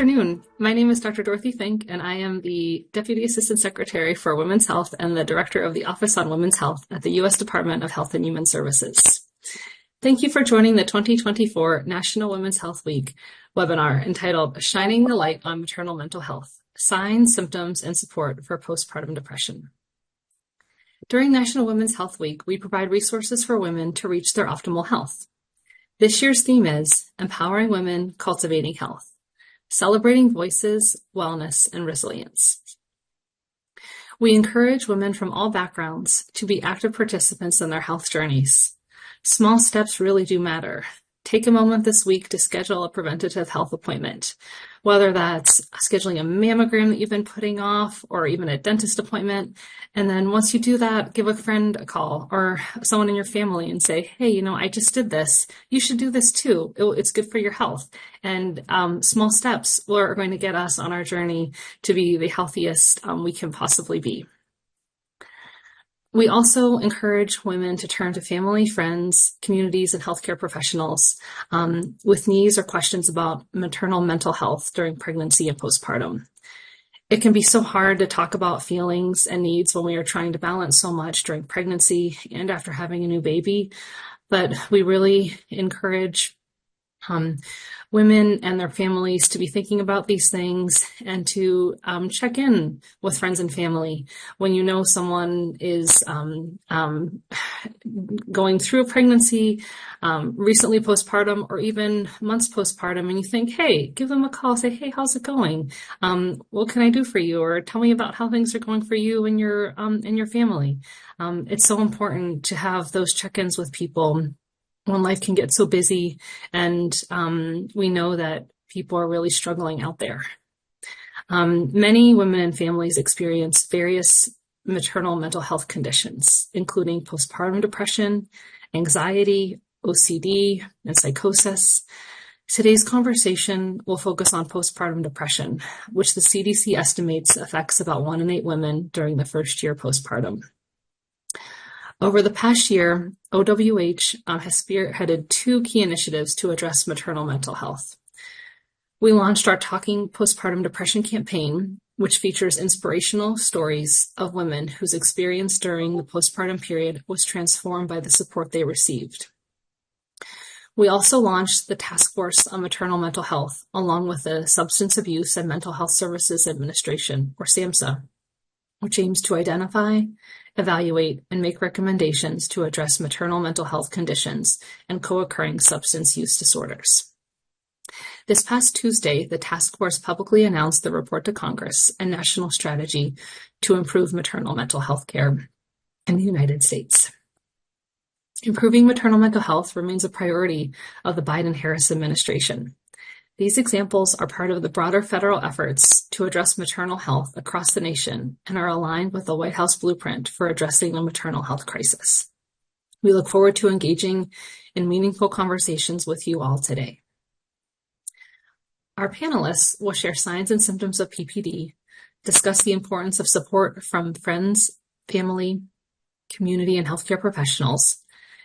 afternoon. My name is Dr. Dorothy Fink, and I am the Deputy Assistant Secretary for Women's Health and the Director of the Office on Women's Health at the U.S. Department of Health and Human Services. Thank you for joining the 2024 National Women's Health Week webinar entitled Shining the Light on Maternal Mental Health, Signs, Symptoms, and Support for Postpartum Depression. During National Women's Health Week, we provide resources for women to reach their optimal health. This year's theme is Empowering Women, Cultivating Health, Celebrating Voices, Wellness, and Resilience. We encourage women from all backgrounds to be active participants in their health journeys. Small steps really do matter. Take a moment this week to schedule a preventative health appointment, whether that's scheduling a mammogram that you've been putting off or even a dentist appointment. And then once you do that, give a friend a call or someone in your family and say, hey, I just did this. You should do this too. It's good for your health. And small steps are going to get us on our journey to be the healthiest we can possibly be. We also encourage women to turn to family, friends, communities, and healthcare professionals with needs or questions about maternal mental health during pregnancy and postpartum. It can be so hard to talk about feelings and needs when we are trying to balance so much during pregnancy and after having a new baby, but we really encourage women and their families to be thinking about these things and to check in with friends and family when you know someone is going through a pregnancy, recently postpartum, or even months postpartum, and you think, hey, give them a call, say, hey, how's it going? What can I do for you? Or tell me about how things are going for you and your family. It's so important to have those check-ins with people when life can get so busy, and we know that people are really struggling out there. Many women and families experience various maternal mental health conditions, including postpartum depression, anxiety, OCD, and psychosis. Today's conversation will focus on postpartum depression, which the CDC estimates affects about 1 in 8 women during the first year postpartum. Over the past year, OWH has spearheaded 2 key initiatives to address maternal mental health. We launched our Talking Postpartum Depression campaign, which features inspirational stories of women whose experience during the postpartum period was transformed by the support they received. We also launched the Task Force on Maternal Mental Health, along with the Substance Abuse and Mental Health Services Administration, or SAMHSA, which aims to identify, evaluate, and make recommendations to address maternal mental health conditions and co-occurring substance use disorders. This past Tuesday, the task force publicly announced the report to Congress and national strategy to improve maternal mental health care in the United States. Improving maternal mental health remains a priority of the Biden-Harris administration. These examples are part of the broader federal efforts to address maternal health across the nation and are aligned with the White House blueprint for addressing the maternal health crisis. We look forward to engaging in meaningful conversations with you all today. Our panelists will share signs and symptoms of PPD, discuss the importance of support from friends, family, community, and healthcare professionals,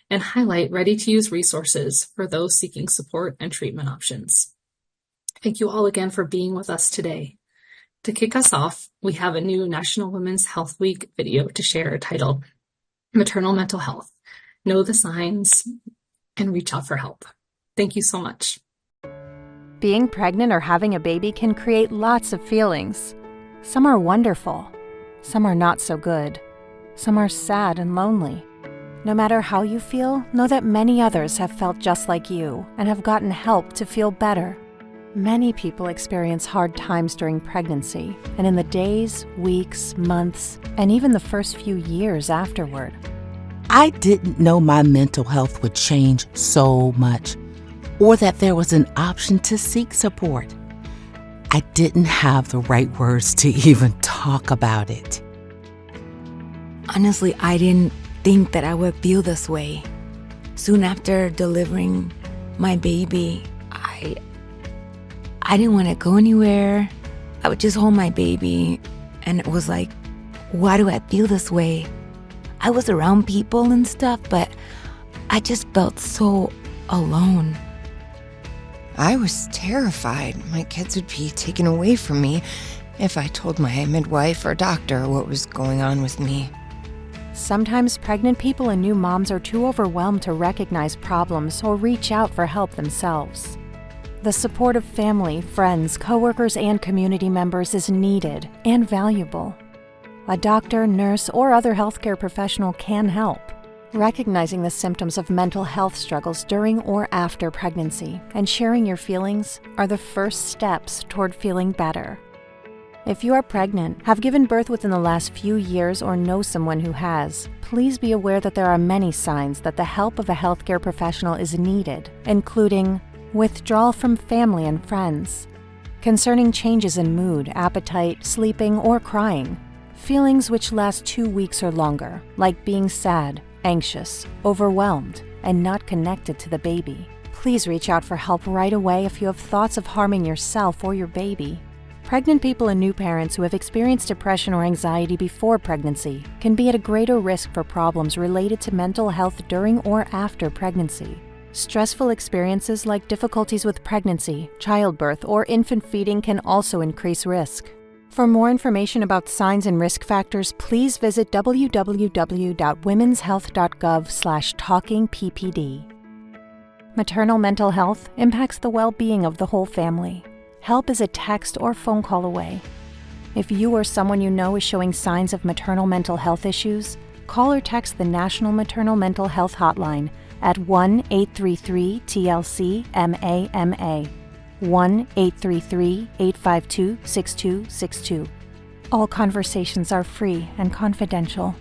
and highlight ready-to-use resources for those seeking support and treatment options. Thank you all again for being with us today. To kick us off, we have a new National Women's Health Week video to share titled Maternal Mental Health, Know the Signs, and Reach Out for Help. Thank you so much. Being pregnant or having a baby can create lots of feelings. Some are wonderful, some are not so good, some are sad and lonely. No matter how you feel, know that many others have felt just like you and have gotten help to feel better. Many people experience hard times during pregnancy and in the days, weeks, months, and even the first few years afterward. I didn't know my mental health would change so much, or that there was an option to seek support. I didn't have the right words to even talk about it. Honestly, I didn't think that I would feel this way. Soon after delivering my baby, I didn't want to go anywhere. I would just hold my baby, and it was like, why do I feel this way? I was around people and stuff, but I just felt so alone. I was terrified my kids would be taken away from me if I told my midwife or doctor what was going on with me. Sometimes pregnant people and new moms are too overwhelmed to recognize problems or reach out for help themselves. The support of family, friends, coworkers, and community members is needed and valuable. A doctor, nurse, or other healthcare professional can help. Recognizing the symptoms of mental health struggles during or after pregnancy and sharing your feelings are the first steps toward feeling better. If you are pregnant, have given birth within the last few years, or know someone who has, please be aware that there are many signs that the help of a healthcare professional is needed, including withdrawal from family and friends, concerning changes in mood, appetite, sleeping, or crying, feelings which last 2 weeks or longer, like being sad, anxious, overwhelmed, and not connected to the baby. Please reach out for help right away if you have thoughts of harming yourself or your baby. Pregnant people and new parents who have experienced depression or anxiety before pregnancy can be at a greater risk for problems related to mental health during or after pregnancy. Stressful experiences like difficulties with pregnancy, childbirth, or infant feeding can also increase risk. For more information about signs and risk factors, please visit www.womenshealth.gov/talkingppd. Maternal mental health impacts the well-being of the whole family. Help is a text or phone call away. If you or someone you know is showing signs of maternal mental health issues, call or text the National Maternal Mental Health Hotline at 1-833-TLC-MAMA, 1-833-852-6262. All conversations are free and confidential.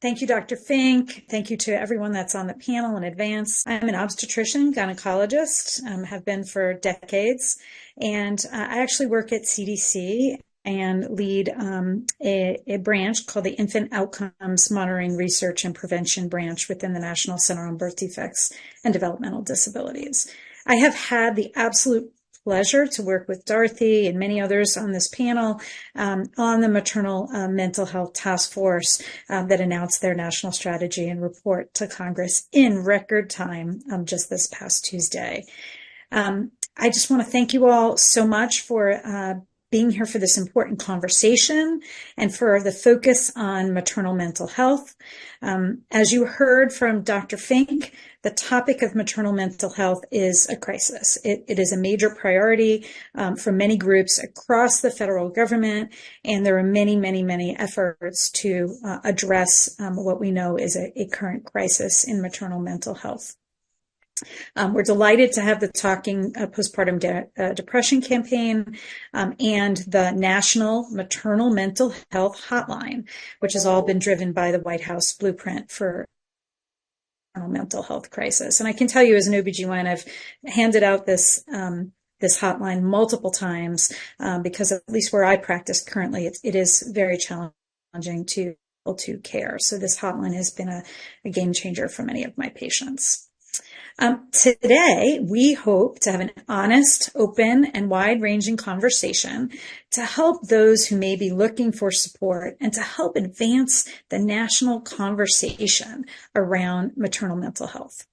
Thank you, Dr. Fink. Thank you to everyone that's on the panel in advance. I'm an obstetrician, gynecologist, have been for decades, and I actually work at CDC and lead a branch called the Infant Outcomes Monitoring Research and Prevention Branch within the National Center on Birth Defects and Developmental Disabilities. I have had the absolute pleasure to work with Dorothy and many others on this panel on the Maternal Mental Health Task Force that announced their national strategy and report to Congress in record time just this past Tuesday. I just want to thank you all so much for being here for this important conversation and for the focus on maternal mental health. As you heard from Dr. Fink, the topic of maternal mental health is a crisis. It is a major priority for many groups across the federal government, and there are many efforts to address what we know is a current crisis in maternal mental health. We're delighted to have the Talking Postpartum Depression campaign and the National Maternal Mental Health Hotline, which has all been driven by the White House blueprint for mental health crisis. And I can tell you as an OBGYN, I've handed out this hotline multiple times because at least where I practice currently, it is very challenging to care. So this hotline has been a game changer for many of my patients. Today, we hope to have an honest, open, and wide-ranging conversation to help those who may be looking for support and to help advance the national conversation around maternal mental health.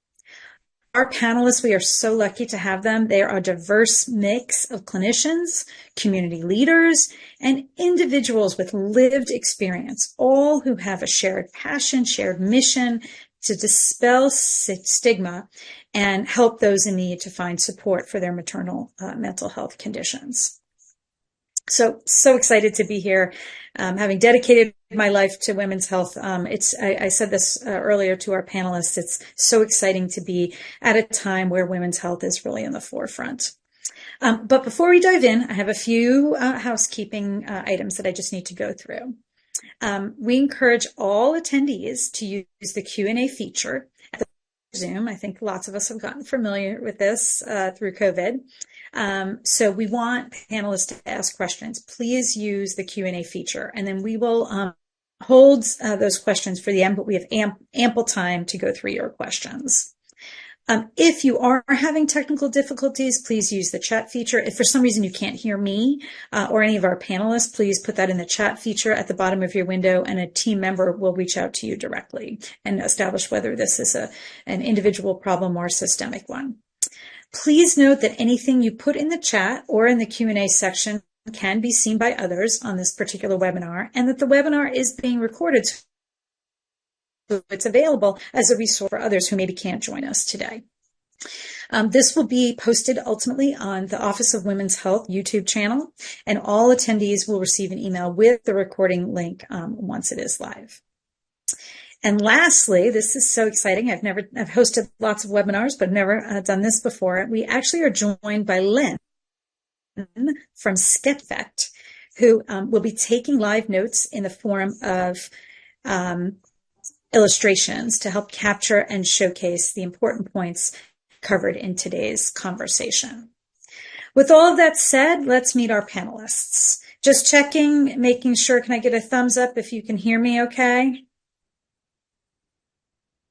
Our panelists, we are so lucky to have them. They are a diverse mix of clinicians, community leaders, and individuals with lived experience, all who have a shared passion, shared mission to dispel stigma and help those in need to find support for their maternal mental health conditions. So excited to be here, having dedicated my life to women's health. I said this earlier to our panelists. It's so exciting to be at a time where women's health is really in the forefront. But before we dive in, I have a few housekeeping items that I just need to go through. We encourage all attendees to use the Q&A feature at Zoom. I think lots of us have gotten familiar with this through COVID. So we want panelists to ask questions. Please use the Q&A feature, and then we will hold those questions for the end, but we have ample time to go through your questions. If you are having technical difficulties, please use the chat feature. If for some reason you can't hear me or any of our panelists, please put that in the chat feature at the bottom of your window, and a team member will reach out to you directly and establish whether this is an individual problem or a systemic one. Please note that anything you put in the chat or in the Q&A section can be seen by others on this particular webinar, and that the webinar is being recorded, so it's available as a resource for others who maybe can't join us today. This will be posted ultimately on the Office of Women's Health YouTube channel, and all attendees will receive an email with the recording link once it is live. And lastly, this is so exciting. I've hosted lots of webinars, but never done this before. We actually are joined by Lynn from Skepfect, who will be taking live notes in the form of illustrations to help capture and showcase the important points covered in today's conversation. With all of that said, let's meet our panelists. Just checking, making sure, can I get a thumbs up if you can hear me okay?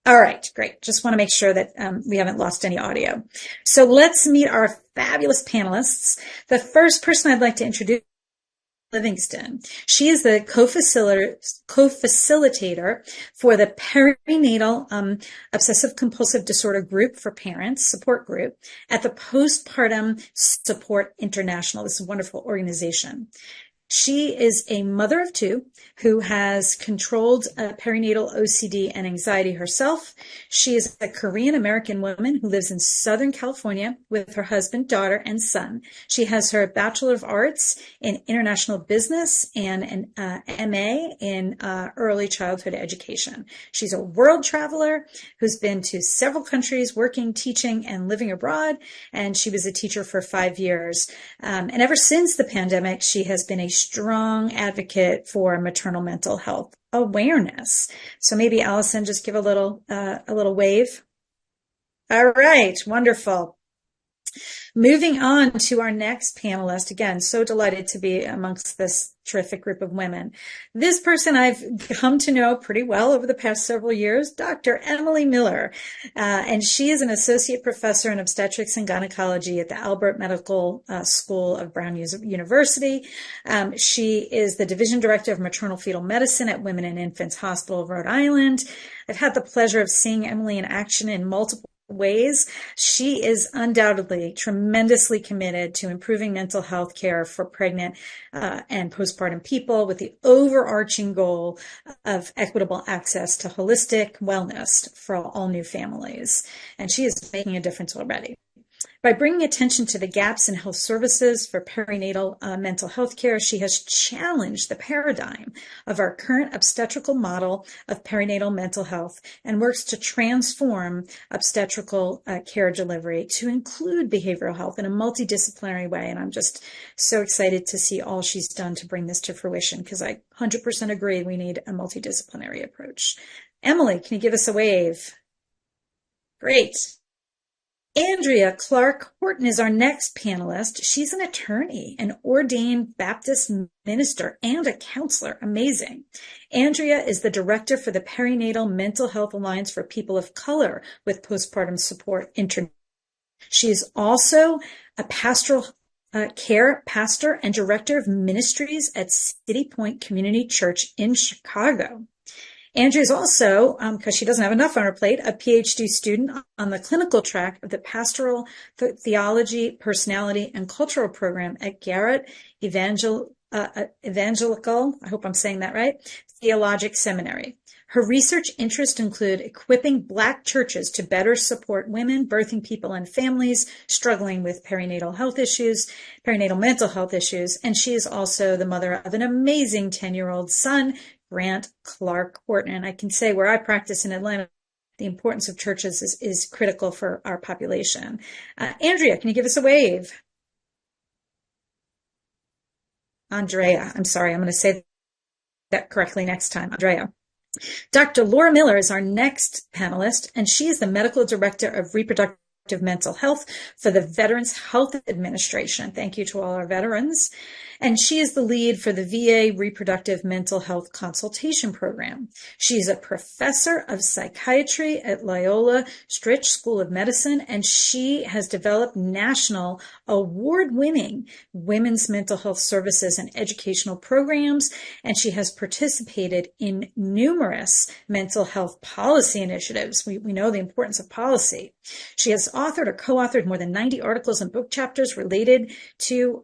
All right, great. Just want to make sure that we haven't lost any audio. So let's meet our fabulous panelists. The first person I'd like to introduce is Livingston. She is the co-facilitator for the Perinatal Obsessive Compulsive Disorder Group for Parents Support Group at the Postpartum Support International. This is a wonderful organization. She is a mother of two who has controlled perinatal OCD and anxiety herself. She is a Korean-American woman who lives in Southern California with her husband, daughter, and son. She has her Bachelor of Arts in International Business and an MA in Early Childhood Education. She's a world traveler who's been to several countries working, teaching, and living abroad, and she was a teacher for 5 years. And ever since the pandemic, she has been a strong advocate for maternal mental health awareness. So maybe Allison, just give a little wave. All right, wonderful. Moving on to our next panelist. Again, so delighted to be amongst this terrific group of women. This person I've come to know pretty well over the past several years, Dr. Emily Miller. And she is an associate professor in obstetrics and gynecology at the Alpert Medical School of Brown University. She is the division director of maternal-fetal medicine at Women and Infants Hospital of Rhode Island. I've had the pleasure of seeing Emily in action in multiple ways. She is undoubtedly tremendously committed to improving mental health care for pregnant and postpartum people, with the overarching goal of equitable access to holistic wellness for all new families. And she is making a difference already. By bringing attention to the gaps in health services for perinatal mental health care, she has challenged the paradigm of our current obstetrical model of perinatal mental health and works to transform obstetrical care delivery to include behavioral health in a multidisciplinary way. And I'm just so excited to see all she's done to bring this to fruition, because I 100% agree we need a multidisciplinary approach. Emily, can you give us a wave? Great. Andrea Clark Horton is our next panelist. She's an attorney, an ordained Baptist minister, and a counselor. Amazing. Andrea is the director for the Perinatal Mental Health Alliance for People of Color with Postpartum Support International. She is also a pastoral care pastor and director of ministries at City Point Community Church in Chicago. Andrea is also, because she doesn't have enough on her plate, a PhD student on the clinical track of the Pastoral Theology, Personality, and Cultural program at Garrett Evangelical, I hope I'm saying that right, Theologic Seminary. Her research interests include equipping Black churches to better support women, birthing people, and families struggling with perinatal health issues, perinatal mental health issues, and she is also the mother of an amazing 10-year-old son, Grant Clark Horton. And I can say where I practice in Atlanta, the importance of churches is critical for our population. Andrea, can you give us a wave? Andrea, I'm sorry, I'm going to say that correctly next time. Andrea. Dr. Laura Miller is our next panelist, and she is the medical director of reproductive mental health for the Veterans Health Administration. Thank you to all our veterans. And she is the lead for the VA Reproductive Mental Health Consultation Program. She's a professor of psychiatry at Loyola Stritch School of Medicine, and she has developed national award-winning women's mental health services and educational programs, and she has participated in numerous mental health policy initiatives. We know the importance of policy. She has authored or co-authored more than 90 articles and book chapters related to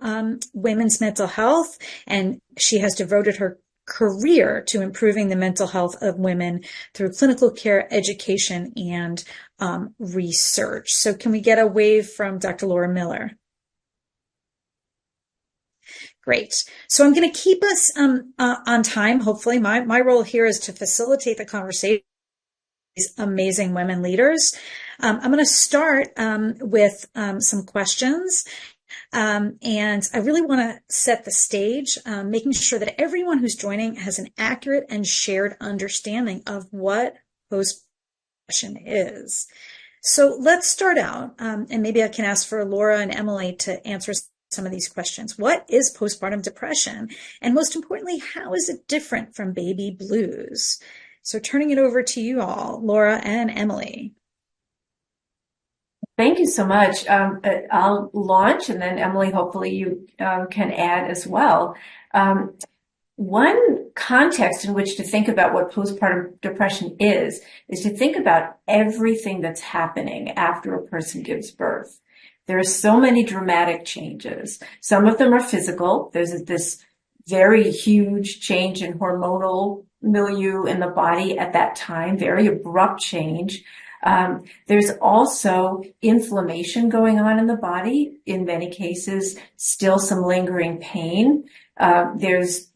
women's mental health, and she has devoted her career to improving the mental health of women through clinical care, education, and research. So can we get a wave from Dr. Laura Miller? Great. So I'm going to keep us on time, hopefully. My role here is to facilitate the conversation with these amazing women leaders. I'm going to start with some questions. And I really want to set the stage, making sure that everyone who's joining has an accurate and shared understanding of what postpartum is. So let's start out, and maybe I can ask for Laura and Emily to answer some of these questions. What is postpartum depression? And most importantly, how is it different from baby blues? So turning it over to you all, Laura and Emily. Thank you so much. I'll launch, and then Emily, hopefully you can add as well. One context in which to think about what postpartum depression is to think about everything that's happening after a person gives birth. There are so many dramatic changes. Some of them are physical. There's this very huge change in hormonal milieu in the body at that time, very abrupt change. There's also inflammation going on in the body. In many cases, still some lingering pain. There's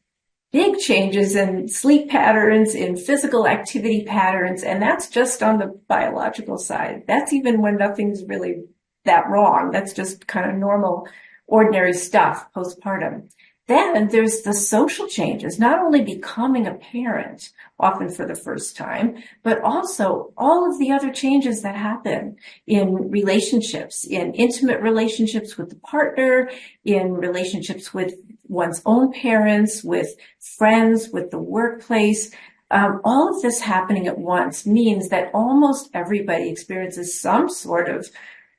big changes in sleep patterns, in physical activity patterns, and that's just on the biological side. That's even when nothing's really that wrong. That's just kind of normal, ordinary stuff postpartum. Then there's the social changes, not only becoming a parent, often for the first time, but also all of the other changes that happen in relationships, in intimate relationships with the partner, in relationships with one's own parents, with friends, with the workplace. All of this happening at once means that almost everybody experiences some sort of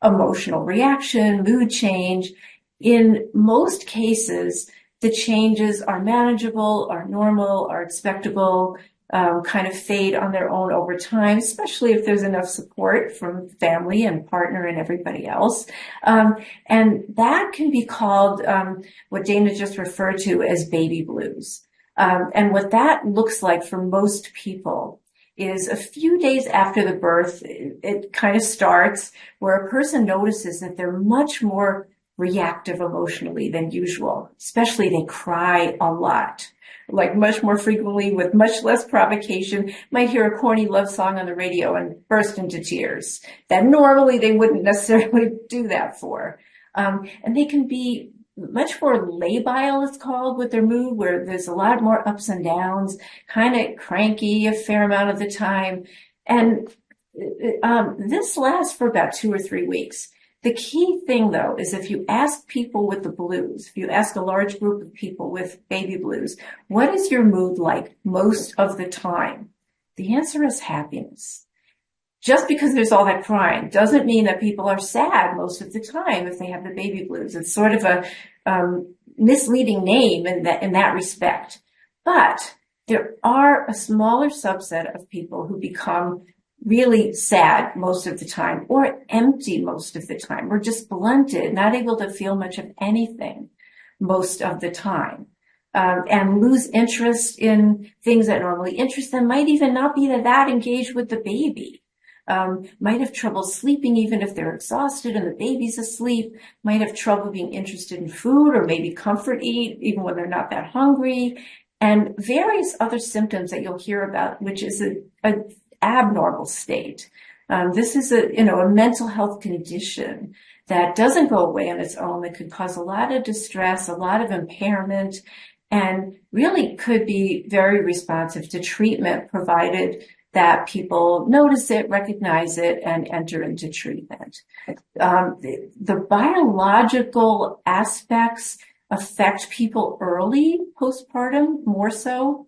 emotional reaction, mood change. In most cases, the changes are manageable, are normal, are expectable, kind of fade on their own over time, especially if there's enough support from family and partner and everybody else. And that can be called what Dana just referred to as baby blues. And what that looks like for most people is a few days after the birth, it kind of starts where a person notices that they're much more reactive emotionally than usual. Especially they cry a lot, like much more frequently with much less provocation. Might hear a corny love song on the radio and burst into tears that normally they wouldn't necessarily do that for. And they can be much more labile, it's called, with their mood, where there's a lot more ups and downs, kind of cranky a fair amount of the time. And this lasts for about 2 or 3 weeks. The key thing, though, is if you ask people with the blues, if you ask a large group of people with baby blues, what is your mood like most of the time? The answer is happiness. Just because there's all that crying doesn't mean that people are sad most of the time if they have the baby blues. It's sort of a misleading name in that respect. But there are a smaller subset of people who become really sad most of the time, or empty most of the time, or just blunted, not able to feel much of anything most of the time, and lose interest in things that normally interest them, might even not be that engaged with the baby. Might have trouble sleeping even if they're exhausted and the baby's asleep, might have trouble being interested in food or maybe comfort eat even when they're not that hungry, and various other symptoms that you'll hear about, which is a abnormal state. This is a mental health condition that doesn't go away on its own, that could cause a lot of distress, a lot of impairment, and really could be very responsive to treatment provided that people notice it, recognize it, and enter into treatment. The biological aspects affect people early postpartum more so,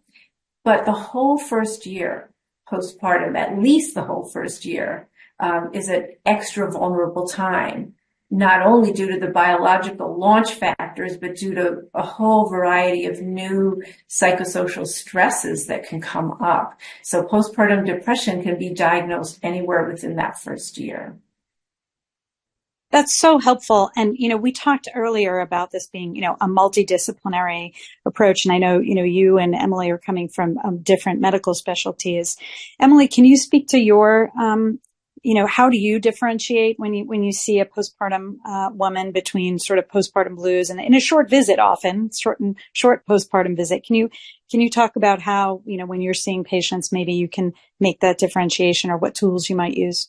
but the whole first year postpartum, at least the whole first year, is an extra vulnerable time, not only due to the biological launch factors, but due to a whole variety of new psychosocial stresses that can come up. So postpartum depression can be diagnosed anywhere within that first year. That's so helpful. And, we talked earlier about this being, a multidisciplinary approach. And I know, you and Emily are coming from different medical specialties. Emily, can you speak to your, how do you differentiate when you see a postpartum woman between sort of postpartum blues and in a short visit, often short postpartum visit? Can you talk about how, when you're seeing patients, maybe you can make that differentiation, or what tools you might use?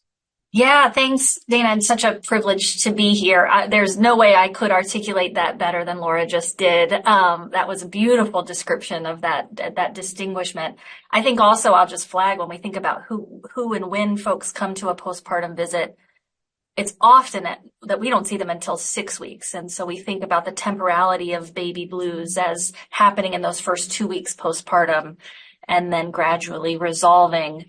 Yeah, thanks, Dana. It's such a privilege to be here. There's no way I could articulate that better than Laura just did. That was a beautiful description of that distinguishment. I think also I'll just flag, when we think about who and when folks come to a postpartum visit, it's often that we don't see them until 6 weeks. And so we think about the temporality of baby blues as happening in those first 2 weeks postpartum, and then gradually resolving.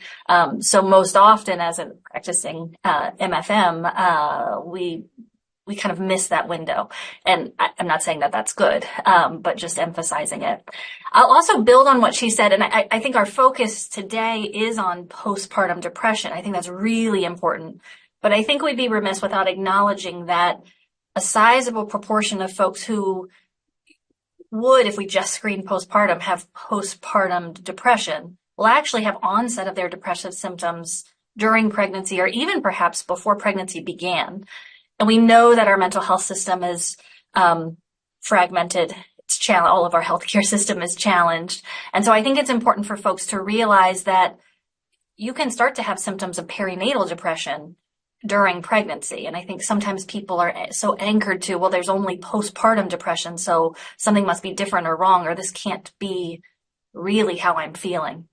So most often, as a practicing MFM, we kind of miss that window. And I'm not saying that that's good, but just emphasizing it. I'll also build on what she said, and I think our focus today is on postpartum depression. I think that's really important. But I think we'd be remiss without acknowledging that a sizable proportion of folks who would, if we just screen postpartum, have postpartum depression, will actually have onset of their depressive symptoms during pregnancy, or even perhaps before pregnancy began. And we know that our mental health system is fragmented. All of our healthcare system is challenged. And so I think it's important for folks to realize that you can start to have symptoms of perinatal depression during pregnancy. And I think sometimes people are so anchored to, well, there's only postpartum depression, so something must be different or wrong, or this can't be really how I'm feeling.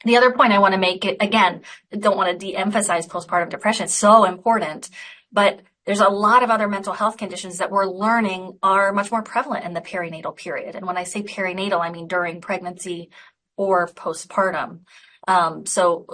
The other point I want to make, again, don't want to de-emphasize postpartum depression. It's so important, but there's a lot of other mental health conditions that we're learning are much more prevalent in the perinatal period. And when I say perinatal, I mean during pregnancy or postpartum. So,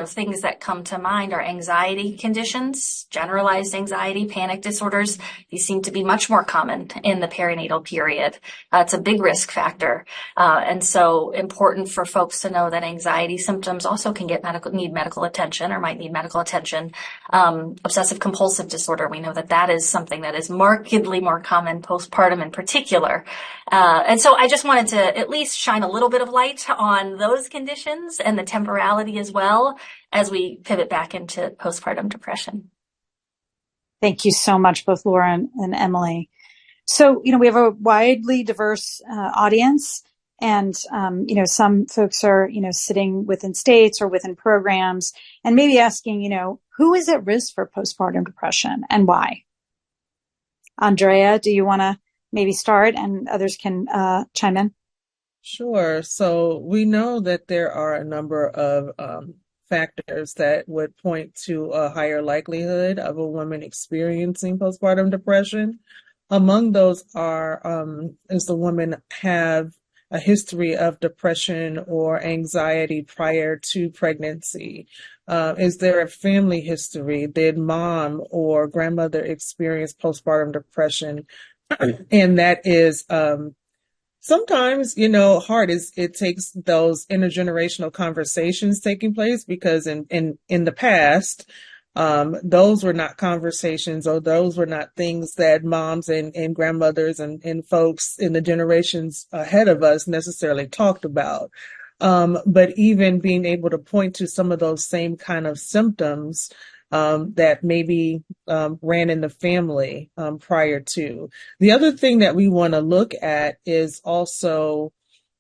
things that come to mind are anxiety conditions, generalized anxiety, panic disorders. These seem to be much more common in the perinatal period. It's a big risk factor. And so important for folks to know that anxiety symptoms also can need medical attention, or might need medical attention. Obsessive compulsive disorder, we know that is something that is markedly more common postpartum in particular. And so I just wanted to at least shine a little bit of light on those conditions and the temporality as well, as we pivot back into postpartum depression. Thank you so much, both Laura and Emily. So, we have a widely diverse audience, and, some folks are, sitting within states or within programs, and maybe asking, who is at risk for postpartum depression and why? Andrea, do you want to maybe start, and others can chime in? Sure. So we know that there are a number of factors that would point to a higher likelihood of a woman experiencing postpartum depression. Among those is the woman have a history of depression or anxiety prior to pregnancy? Is there a family history? Did mom or grandmother experience postpartum depression? And that is sometimes, hard. It takes those intergenerational conversations taking place, because in the past, those were not conversations, or those were not things that moms and grandmothers and folks in the generations ahead of us necessarily talked about. But even being able to point to some of those same kind of symptoms that maybe ran in the family prior to. The other thing that we want to look at is also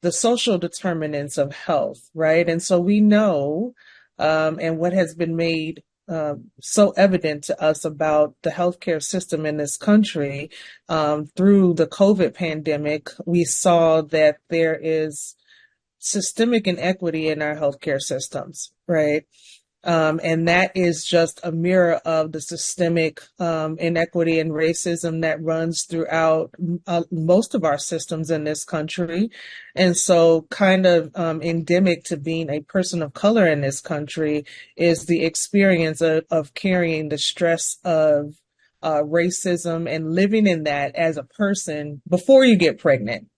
the social determinants of health, right? And so we know, and what has been made so evident to us about the healthcare system in this country through the COVID pandemic, we saw that there is systemic inequity in our healthcare systems, right? And that is just a mirror of the systemic inequity and racism that runs throughout most of our systems in this country. And so kind of endemic to being a person of color in this country is the experience of carrying the stress of racism and living in that as a person before you get pregnant.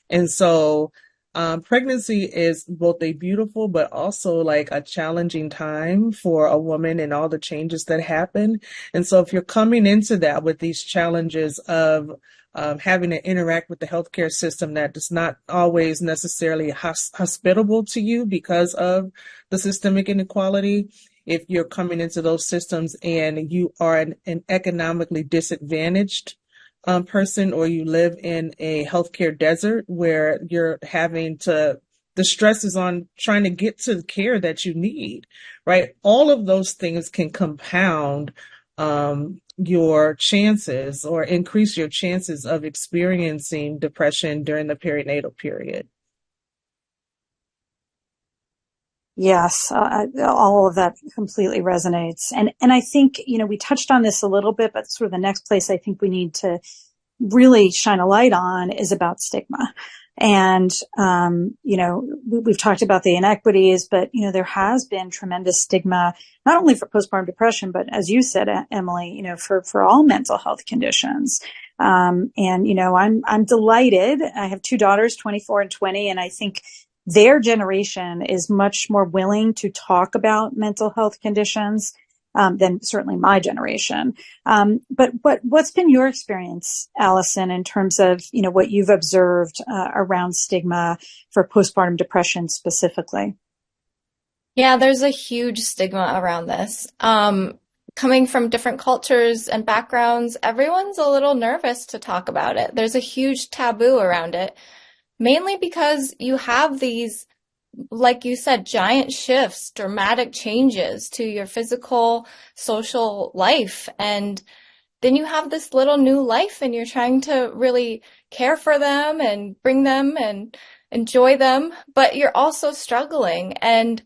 And so pregnancy is both a beautiful but also like a challenging time for a woman and all the changes that happen. And so if you're coming into that with these challenges of having to interact with the healthcare system that is not always necessarily hospitable to you because of the systemic inequality, if you're coming into those systems and you are an economically disadvantaged person, or you live in a healthcare desert where you're having to, the stress is on trying to get to the care that you need, right? All of those things can compound your chances or increase your chances of experiencing depression during the perinatal period. Yes, all of that completely resonates. And I think, we touched on this a little bit, but sort of the next place I think we need to really shine a light on is about stigma. And, we've talked about the inequities, but, there has been tremendous stigma, not only for postpartum depression, but as you said, Emily, for all mental health conditions. I'm delighted. I have two daughters, 24 and 20, and I think their generation is much more willing to talk about mental health conditions than certainly my generation. But what's been your experience, Allison, in terms of what you've observed around stigma for postpartum depression specifically? Yeah, there's a huge stigma around this. Coming from different cultures and backgrounds, everyone's a little nervous to talk about it. There's a huge taboo around it. Mainly because you have these, like you said, giant shifts, dramatic changes to your physical, social life. And then you have this little new life and you're trying to really care for them and bring them and enjoy them, but you're also struggling. And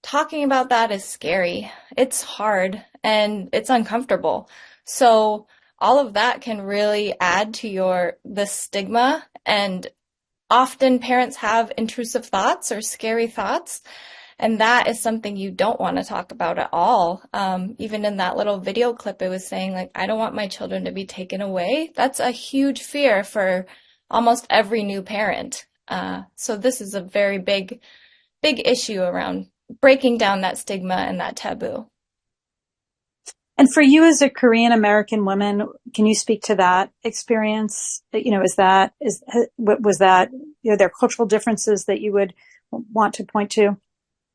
talking about that is scary. It's hard and it's uncomfortable. So all of that can really add to the stigma, and often parents have intrusive thoughts or scary thoughts, and that is something you don't want to talk about at all. Even in that little video clip, it was saying, like, I don't want my children to be taken away. That's a huge fear for almost every new parent. So this is a very big issue around breaking down that stigma and that taboo. And for you as a Korean American woman, can you speak to that experience? Was that there cultural differences that you would want to point to?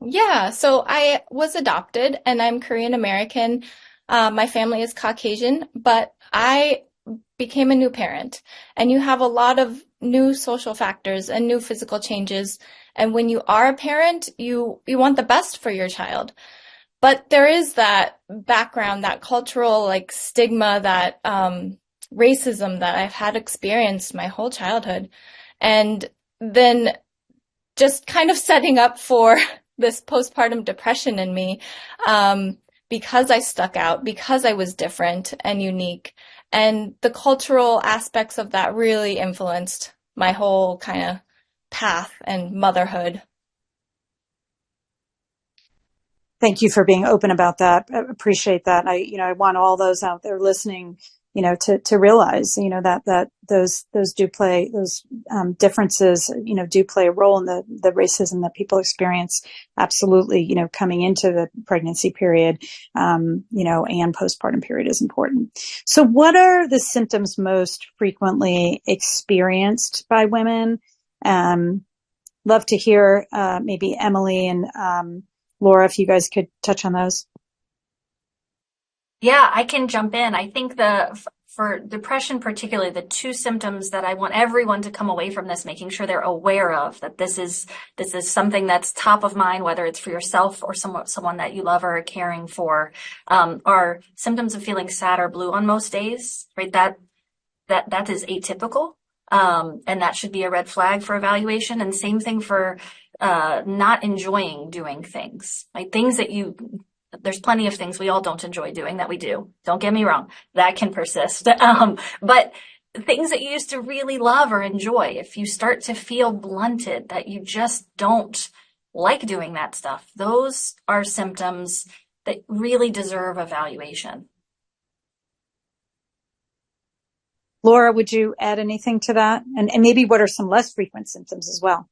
Yeah, so I was adopted and I'm Korean American. My family is Caucasian, but I became a new parent, and you have a lot of new social factors and new physical changes. And when you are a parent, you want the best for your child. But there is that background, that cultural stigma, that racism that I've had experienced my whole childhood. And then just kind of setting up for this postpartum depression in me, because I stuck out, because I was different and unique. And the cultural aspects of that really influenced my whole kind of path and motherhood. Thank you for being open about that. I appreciate that. I want all those out there listening, to realize, that those differences, do play a role in the racism that people experience. Absolutely. Coming into the pregnancy period, and postpartum period is important. So what are the symptoms most frequently experienced by women? Love to hear, maybe Emily and, Laura, if you guys could touch on those. Yeah, I can jump in. I think for depression, particularly, the two symptoms that I want everyone to come away from this, making sure they're aware of, that this is something that's top of mind, whether it's for yourself or someone that you love or are caring for, are symptoms of feeling sad or blue on most days, right? That is atypical. And that should be a red flag for evaluation. And same thing for not enjoying doing things, like things that there's plenty of things we all don't enjoy doing that we do. Don't get me wrong. That can persist. But things that you used to really love or enjoy, if you start to feel blunted, that you just don't like doing that stuff, those are symptoms that really deserve evaluation. Laura, would you add anything to that? And maybe what are some less frequent symptoms as well?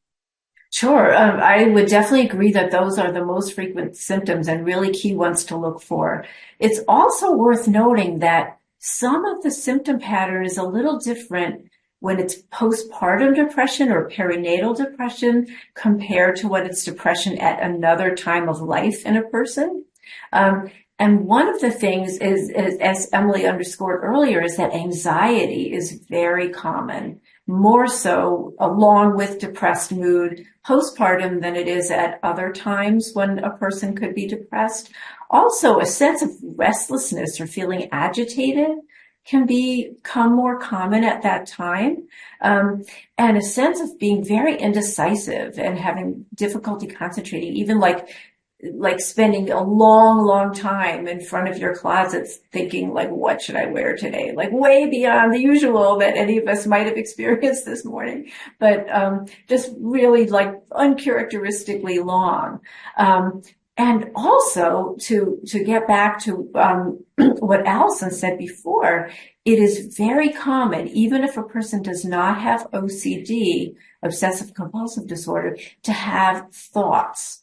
Sure. I would definitely agree that those are the most frequent symptoms and really key ones to look for. It's also worth noting that some of the symptom pattern is a little different when it's postpartum depression or perinatal depression compared to when it's depression at another time of life in a person. And one of the things is, as Emily underscored earlier, is that anxiety is very common, more so along with depressed mood postpartum than it is at other times when a person could be depressed. Also, a sense of restlessness or feeling agitated can become more common at that time. And a sense of being very indecisive and having difficulty concentrating, even like spending a long time in front of your closets thinking like, what should I wear today? Like way beyond the usual that any of us might have experienced this morning, but just really like uncharacteristically long. And also to get back to what Allison said before, it is very common, even if a person does not have OCD, obsessive compulsive disorder, to have thoughts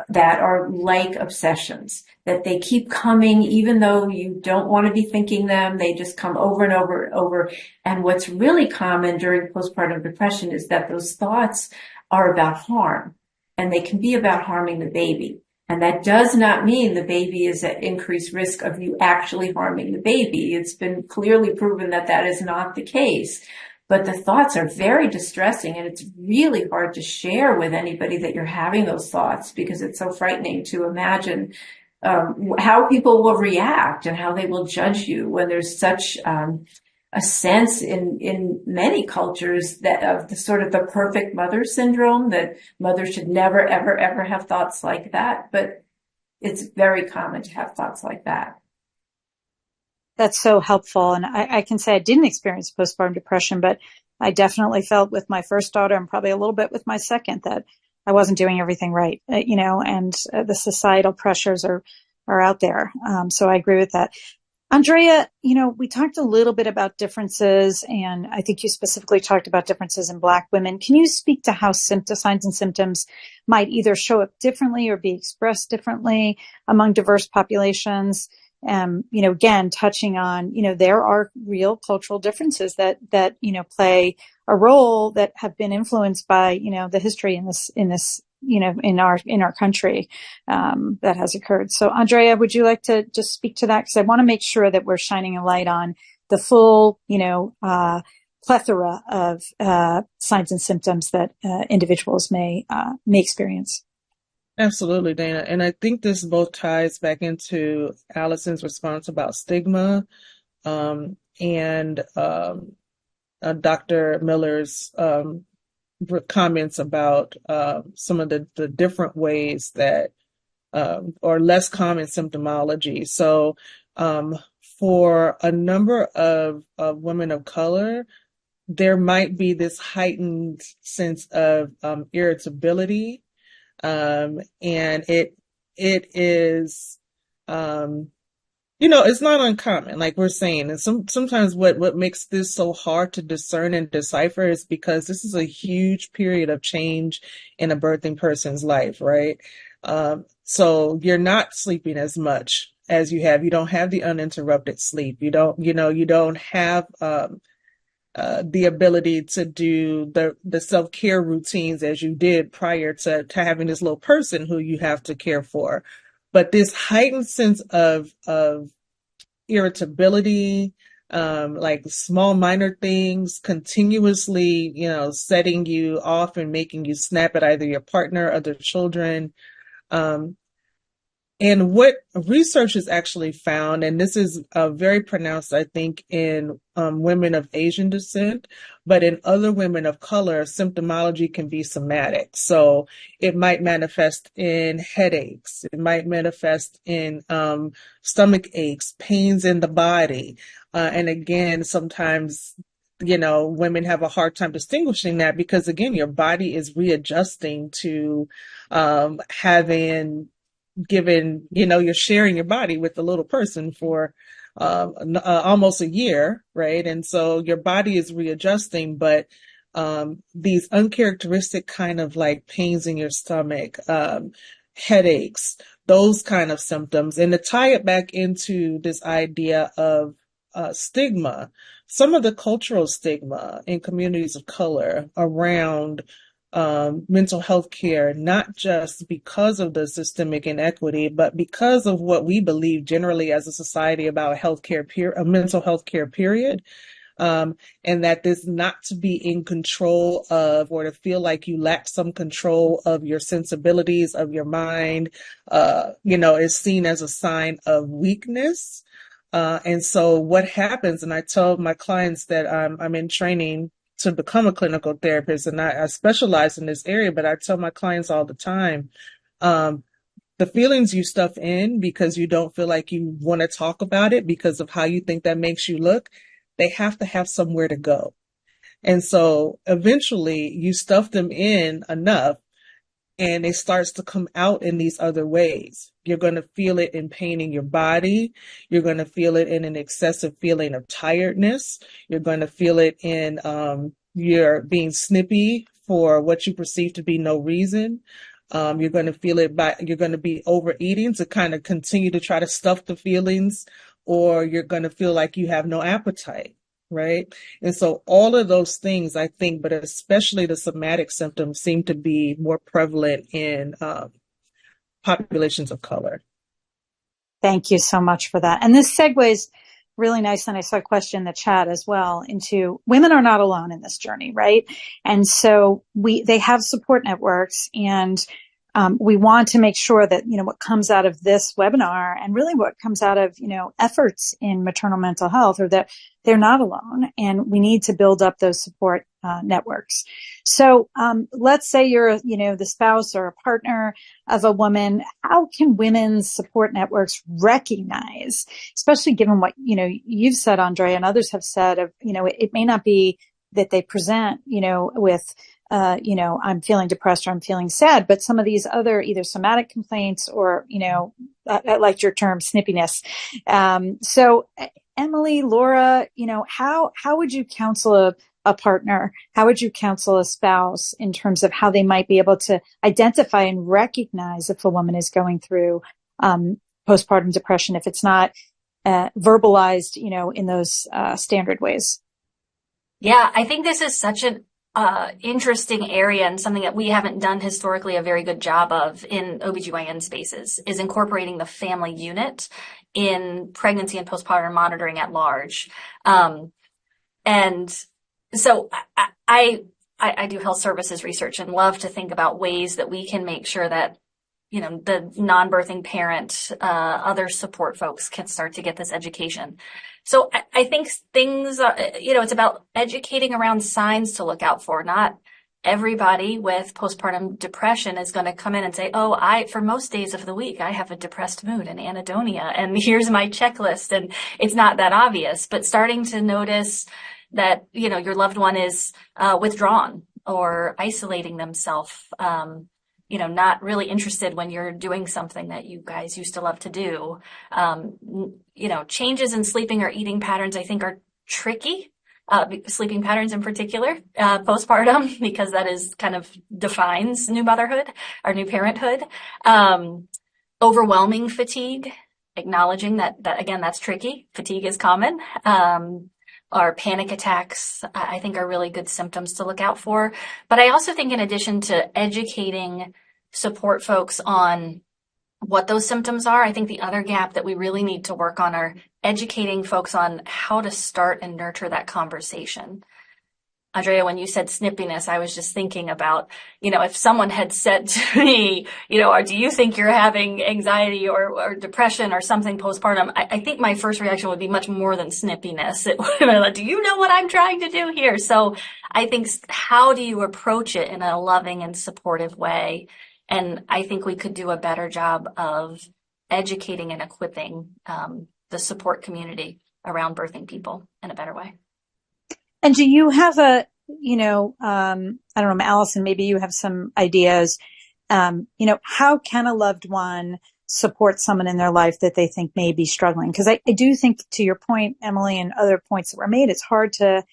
that are like obsessions, that they keep coming even though you don't want to be thinking them. They just come over and over and over. And what's really common during postpartum depression is that those thoughts are about harm, and they can be about harming the baby. And that does not mean the baby is at increased risk of you actually harming the baby. It's been clearly proven that that is not the case. But the thoughts are very distressing, and it's really hard to share with anybody that you're having those thoughts because it's so frightening to imagine how people will react and how they will judge you when there's such a sense in many cultures that of the sort of the perfect mother syndrome, that mothers should never, ever have thoughts like that. But it's very common to have thoughts like that. That's so helpful. And I can say I didn't experience postpartum depression, but I definitely felt with my first daughter and probably a little bit with my second that I wasn't doing everything right, and the societal pressures are out there. So I agree with that. Andrea, we talked a little bit about differences, and I think you specifically talked about differences in Black women. Can you speak to how signs and symptoms might either show up differently or be expressed differently among diverse populations? Again, touching on, there are real cultural differences that play a role that have been influenced by, the history in this, in our country, that has occurred. So Andrea, would you like to just speak to that? Cause I want to make sure that we're shining a light on the full, plethora of, signs and symptoms that, individuals may experience. Absolutely, Dana. And I think this both ties back into Allison's response about stigma, and Dr. Miller's comments about some of the different ways that, or less common symptomology. So for a number of women of color, there might be this heightened sense of irritability. And it is, it's not uncommon, like we're saying. And sometimes what makes this so hard to discern and decipher is because this is a huge period of change in a birthing person's life, right? So you're not sleeping as much as you don't have the uninterrupted sleep. You don't have, the ability to do the self-care routines as you did prior to having this little person who you have to care for. But this heightened sense of irritability, like small minor things continuously, setting you off and making you snap at either your partner or other children. And what research has actually found, and this is very pronounced, I think, in women of Asian descent, but in other women of color, symptomology can be somatic. So it might manifest in headaches. It might manifest in stomach aches, pains in the body. And again, sometimes, women have a hard time distinguishing that because, again, your body is readjusting to having given, you're sharing your body with the little person for almost a year, right? And so your body is readjusting, but these uncharacteristic kind of like pains in your stomach, headaches, those kind of symptoms. And to tie it back into this idea of stigma, some of the cultural stigma in communities of color around mental health care, not just because of the systemic inequity, but because of what we believe generally as a society about mental health care, period. And that is not to be in control of or to feel like you lack some control of your sensibilities, of your mind, is seen as a sign of weakness. And so what happens, and I tell my clients that I'm in training to become a clinical therapist, and I specialize in this area, but I tell my clients all the time, the feelings you stuff in because you don't feel like you want to talk about it because of how you think that makes you look, they have to have somewhere to go. And so eventually you stuff them in enough and it starts to come out in these other ways. You're going to feel it in pain in your body. You're going to feel it in an excessive feeling of tiredness. You're going to feel it in you're being snippy for what you perceive to be no reason. You're going to feel it you're going to be overeating to kind of continue to try to stuff the feelings, or you're going to feel like you have no appetite. Right. And so all of those things, I think, but especially the somatic symptoms seem to be more prevalent in populations of color. Thank you so much for that. And this segues really nice. And I saw a question in the chat as well into women are not alone in this journey. Right. And so they have support networks, and we want to make sure that, what comes out of this webinar and really what comes out of, efforts in maternal mental health are that they're not alone, and we need to build up those support networks. So let's say you're, the spouse or a partner of a woman. How can women's support networks recognize, especially given what, you've said, Andrea, and others have said of, it may not be that they present, with I'm feeling depressed or I'm feeling sad, but some of these other either somatic complaints or, I liked your term, snippiness. So Emily, Laura, how would you counsel a partner? How would you counsel a spouse in terms of how they might be able to identify and recognize if a woman is going through postpartum depression, if it's not verbalized, in those standard ways? Yeah, I think this is such an interesting area, and something that we haven't done historically a very good job of in OBGYN spaces is incorporating the family unit in pregnancy and postpartum monitoring at large. And so I do health services research and love to think about ways that we can make sure that, the non-birthing parent, other support folks can start to get this education. So I think things are, it's about educating around signs to look out for. Not everybody with postpartum depression is going to come in and say, for most days of the week, I have a depressed mood and anhedonia, and here's my checklist. And it's not that obvious, but starting to notice that, your loved one is withdrawn or isolating themselves, not really interested when you're doing something that you guys used to love to do. Changes in sleeping or eating patterns, I think, are tricky. Sleeping patterns in particular, postpartum, because that is kind of defines new motherhood or new parenthood. Overwhelming fatigue, acknowledging that again, that's tricky. Fatigue is common. Or panic attacks, I think, are really good symptoms to look out for. But I also think in addition to educating support folks on what those symptoms are, I think the other gap that we really need to work on are educating folks on how to start and nurture that conversation. Andrea, when you said snippiness, I was just thinking about, if someone had said to me, or do you think you're having anxiety or depression or something postpartum? I think my first reaction would be much more than snippiness. It would have been like, do you know what I'm trying to do here? So I think, how do you approach it in a loving and supportive way? And I think we could do a better job of educating and equipping the support community around birthing people in a better way. And do you have I don't know, Allison, maybe you have some ideas. How can a loved one support someone in their life that they think may be struggling? Because I do think, to your point, Emily, and other points that were made, it's hard to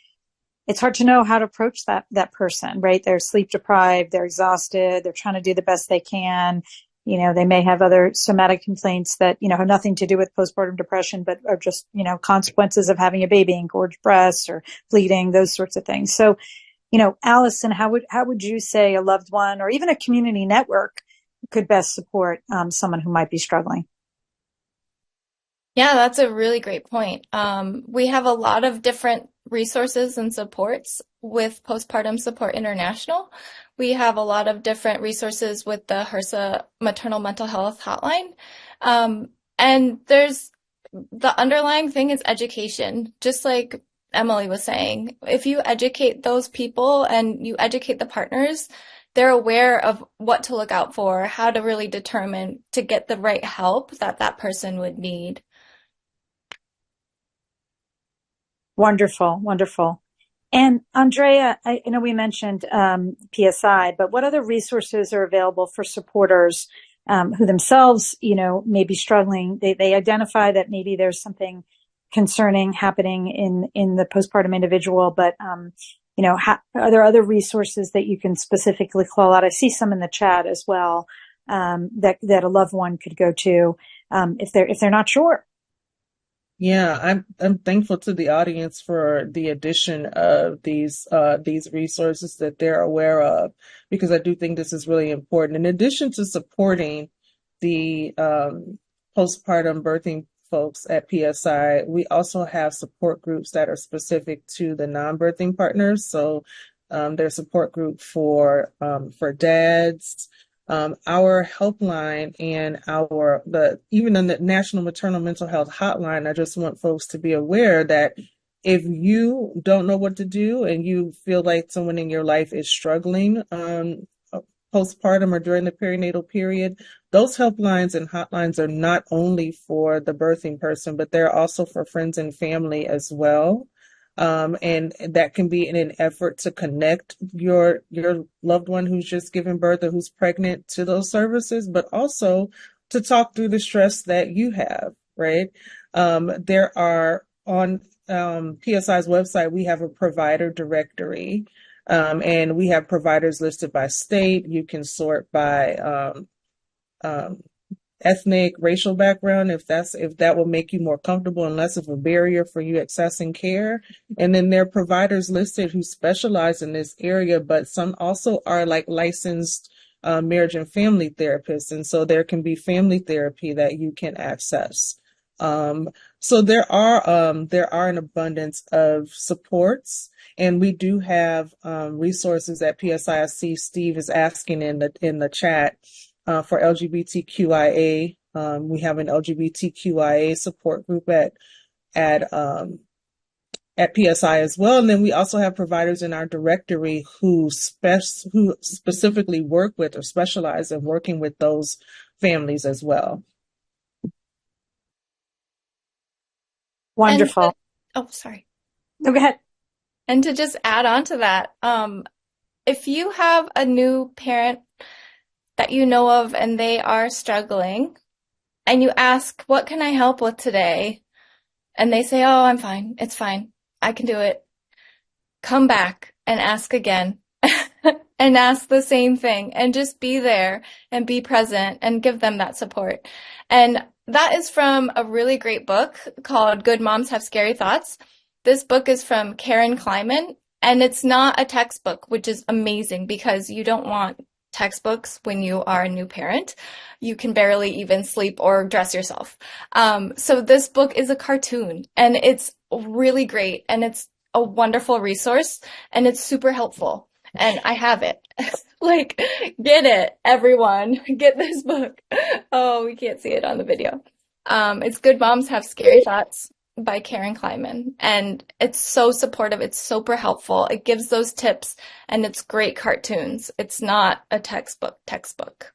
know how to approach that person, right? They're sleep deprived, they're exhausted, they're trying to do the best they can. They may have other somatic complaints that, have nothing to do with postpartum depression, but are just, consequences of having a baby, engorged breasts or bleeding, those sorts of things. So, Allison, how would you say a loved one or even a community network could best support someone who might be struggling? Yeah, that's a really great point. We have a lot of different resources and supports with Postpartum Support International. We have a lot of different resources with the HRSA Maternal Mental Health Hotline. And there's the underlying thing is education, just like Emily was saying. If you educate those people and you educate the partners, they're aware of what to look out for, how to really determine to get the right help that person would need. Wonderful, wonderful. And Andrea, I know we mentioned PSI, but what other resources are available for supporters who themselves, may be struggling? They identify that maybe there's something concerning happening in the postpartum individual, but are there other resources that you can specifically call out? I see some in the chat as well that a loved one could go to if they're not sure. Yeah, I'm thankful to the audience for the addition of these resources that they're aware of, because I do think this is really important. In addition to supporting the postpartum birthing folks at PSI, we also have support groups that are specific to the non-birthing partners. So there's support group for dads. Our helpline and even in the National Maternal Mental Health Hotline, I just want folks to be aware that if you don't know what to do and you feel like someone in your life is struggling postpartum or during the perinatal period, those helplines and hotlines are not only for the birthing person, but they're also for friends and family as well. And that can be in an effort to connect your loved one who's just given birth or who's pregnant to those services, but also to talk through the stress that you have, right? There are on PSI's website, we have a provider directory, and we have providers listed by state. You can sort by ethnic, racial background, if that will make you more comfortable and less of a barrier for you accessing care. And then there are providers listed who specialize in this area, but some also are like licensed marriage and family therapists. And so there can be family therapy that you can access. So there are an abundance of supports, and we do have resources at PSI. I see Steve is asking in the chat. For LGBTQIA, we have an LGBTQIA support group at PSI as well, and then we also have providers in our directory who specifically work with or specialize in working with those families as well. Wonderful. Sorry. No, go ahead. And to just add on to that, if you have a new parent that you know of and they are struggling, and you ask, what can I help with today? And they say, oh, I'm fine. It's fine. I can do it. Come back and ask again and ask the same thing, and just be there and be present and give them that support. And that is from a really great book called Good Moms Have Scary Thoughts. This book is from Karen Kleiman, and it's not a textbook, which is amazing because you don't want textbooks when you are a new parent. You can barely even sleep or dress yourself. So this book is a cartoon, and it's really great, and it's a wonderful resource and it's super helpful. And I have it. Like, get it, everyone. Get this book. Oh, we can't see it on the video. It's Good Moms Have Scary Thoughts by Karen Kleiman. And it's so supportive. It's super helpful. It gives those tips and it's great cartoons. It's not a textbook.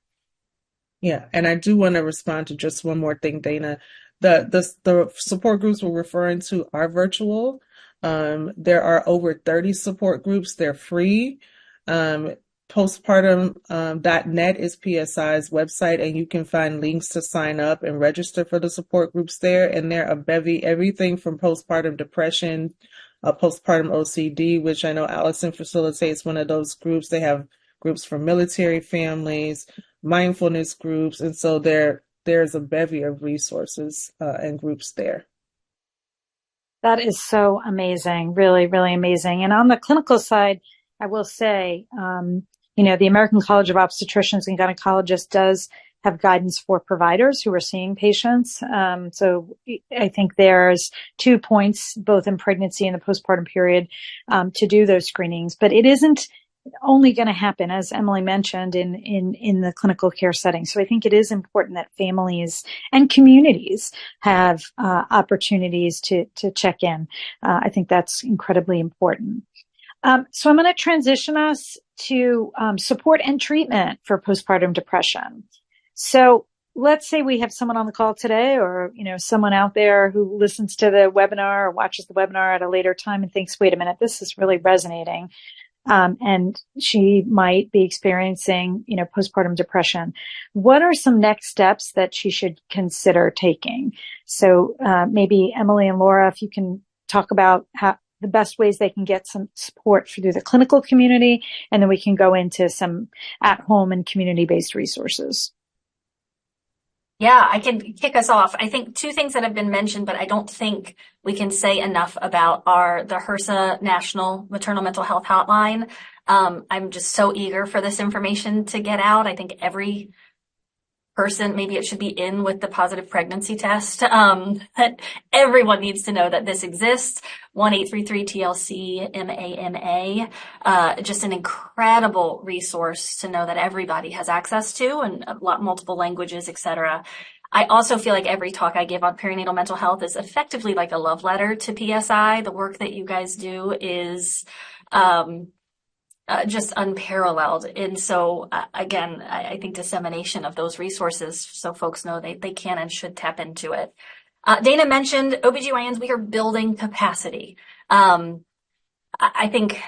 Yeah, and I do want to respond to just one more thing, Dana. The support groups we're referring to are virtual. There are over 30 support groups. They're free. Postpartum.net is PSI's website, and you can find links to sign up and register for the support groups there. And they're a bevy, everything from postpartum depression, postpartum OCD, which I know Allison facilitates one of those groups. They have groups for military families, mindfulness groups, and so there's a bevy of resources and groups there. That is so amazing, really, really amazing. And on the clinical side, I will say, the American College of Obstetricians and Gynecologists does have guidance for providers who are seeing patients. So I think there's 2 points, both in pregnancy and the postpartum period, to do those screenings. But it isn't only going to happen, as Emily mentioned, in the clinical care setting. So I think it is important that families and communities have opportunities to check in. I think that's incredibly important. So I'm going to transition us to support and treatment for postpartum depression. So let's say we have someone on the call today, or someone out there who listens to the webinar or watches the webinar at a later time and thinks, wait a minute, this is really resonating. And she might be experiencing, postpartum depression. What are some next steps that she should consider taking? So maybe Emily and Laura, if you can talk about how the best ways they can get some support through the clinical community, and then we can go into some at-home and community-based resources. Yeah, I can kick us off. I think 2 things that have been mentioned, but I don't think we can say enough about are the HRSA National Maternal Mental Health Hotline. I'm just so eager for this information to get out. I think every person, maybe it should be in with the positive pregnancy test. But everyone needs to know that this exists. 1-833-TLC-MAMA. Just an incredible resource to know that everybody has access to, and multiple languages, etc. I also feel like every talk I give on perinatal mental health is effectively like a love letter to PSI. The work that you guys do is just unparalleled. And so, again, I think dissemination of those resources so folks know they can and should tap into it. Dana mentioned OBGYNs, we are building capacity. I think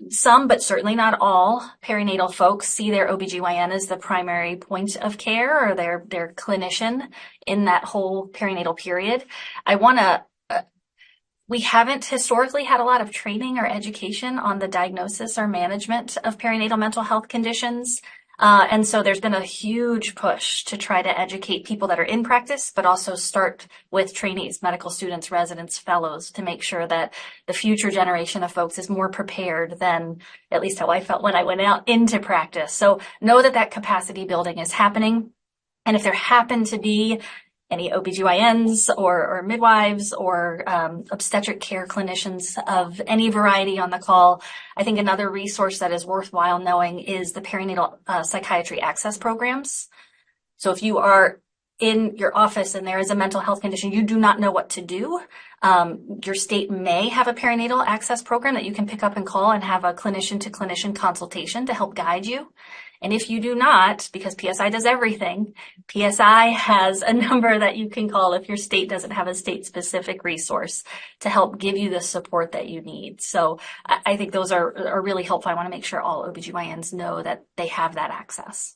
some, but certainly not all, perinatal folks see their OBGYN as the primary point of care or their clinician in that whole perinatal period. We haven't historically had a lot of training or education on the diagnosis or management of perinatal mental health conditions. And so there's been a huge push to try to educate people that are in practice, but also start with trainees, medical students, residents, fellows, to make sure that the future generation of folks is more prepared than at least how I felt when I went out into practice. So know that capacity building is happening. And if there happen to be any OBGYNs or midwives or obstetric care clinicians of any variety on the call, I think another resource that is worthwhile knowing is the perinatal psychiatry access programs. So if you are in your office and there is a mental health condition, you do not know what to do, your state may have a perinatal access program that you can pick up and call and have a clinician-to-clinician consultation to help guide you. And if you do not, because PSI does everything, PSI has a number that you can call if your state doesn't have a state-specific resource to help give you the support that you need. So I think those are really helpful. I want to make sure all OBGYNs know that they have that access.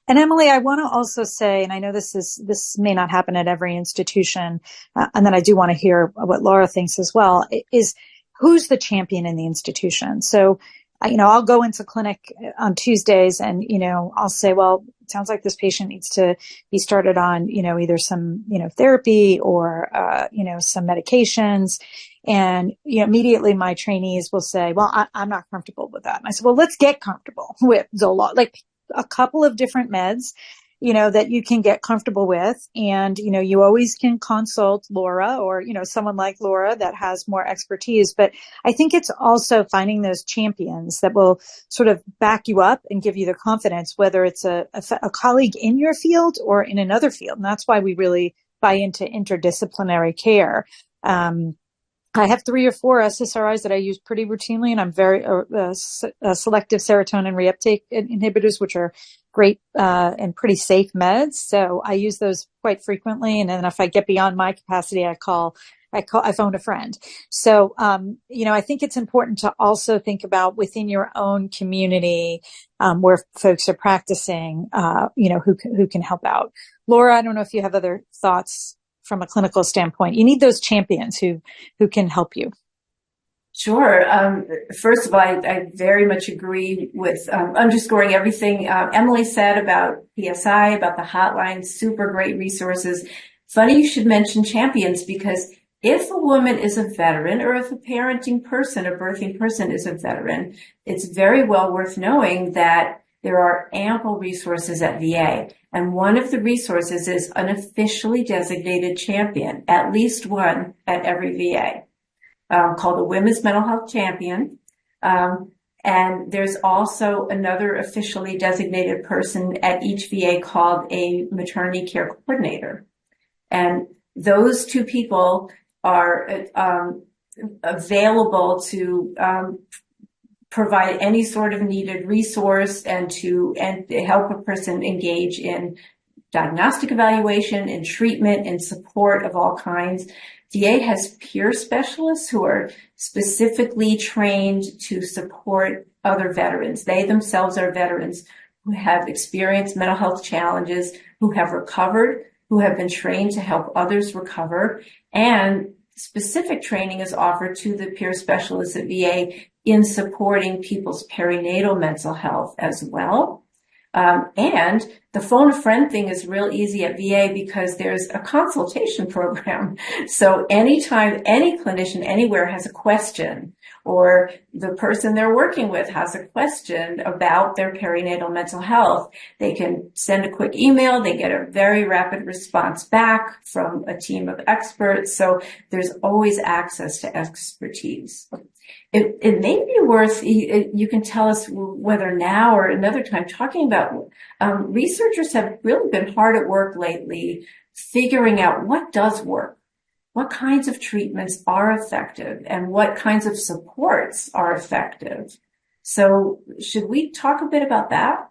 And Emily, I want to also say, and I know this may not happen at every institution, and then I do want to hear what Laura thinks as well, is who's the champion in the institution? So, I'll go into clinic on Tuesdays and, I'll say, well, it sounds like this patient needs to be started on, either some, therapy or, some medications. And, immediately my trainees will say, well, I'm not comfortable with that. And I said, well, let's get comfortable with Zoloft, like a couple of different meds. that you can get comfortable with. And, you always can consult Laura or, someone like Laura that has more expertise. But I think it's also finding those champions that will sort of back you up and give you the confidence, whether it's a colleague in your field or in another field. And that's why we really buy into interdisciplinary care. I have 3 or 4 SSRIs that I use pretty routinely, and I'm very selective serotonin reuptake inhibitors, which are great and pretty safe meds. So I use those quite frequently. And then if I get beyond my capacity, I phone a friend. So, I think it's important to also think about within your own community, where folks are practicing, who can help out. Laura, I don't know if you have other thoughts from a clinical standpoint. You need those champions who can help you. Sure. First of all, I very much agree with underscoring everything Emily said about PSI, about the hotline, super great resources. Funny you should mention champions, because if a woman is a veteran, or if a parenting person, a birthing person is a veteran, it's very well worth knowing that there are ample resources at VA. And one of the resources is an officially designated champion, at least one at every VA, called a Women's Mental Health Champion. And there's also another officially designated person at each VA called a maternity care coordinator. And those 2 people are available to provide any sort of needed resource and to help a person engage in diagnostic evaluation, in treatment, in support of all kinds. VA has peer specialists who are specifically trained to support other veterans. They themselves are veterans who have experienced mental health challenges, who have recovered, who have been trained to help others recover, and specific training is offered to the peer specialists at VA in supporting people's perinatal mental health as well. And the phone a friend thing is real easy at VA because there's a consultation program. So anytime any clinician anywhere has a question, or the person they're working with has a question about their perinatal mental health, they can send a quick email. They get a very rapid response back from a team of experts. So there's always access to expertise. It may be worth, you can tell us whether now or another time, talking about researchers have really been hard at work lately figuring out what does work, what kinds of treatments are effective, and what kinds of supports are effective. So should we talk a bit about that?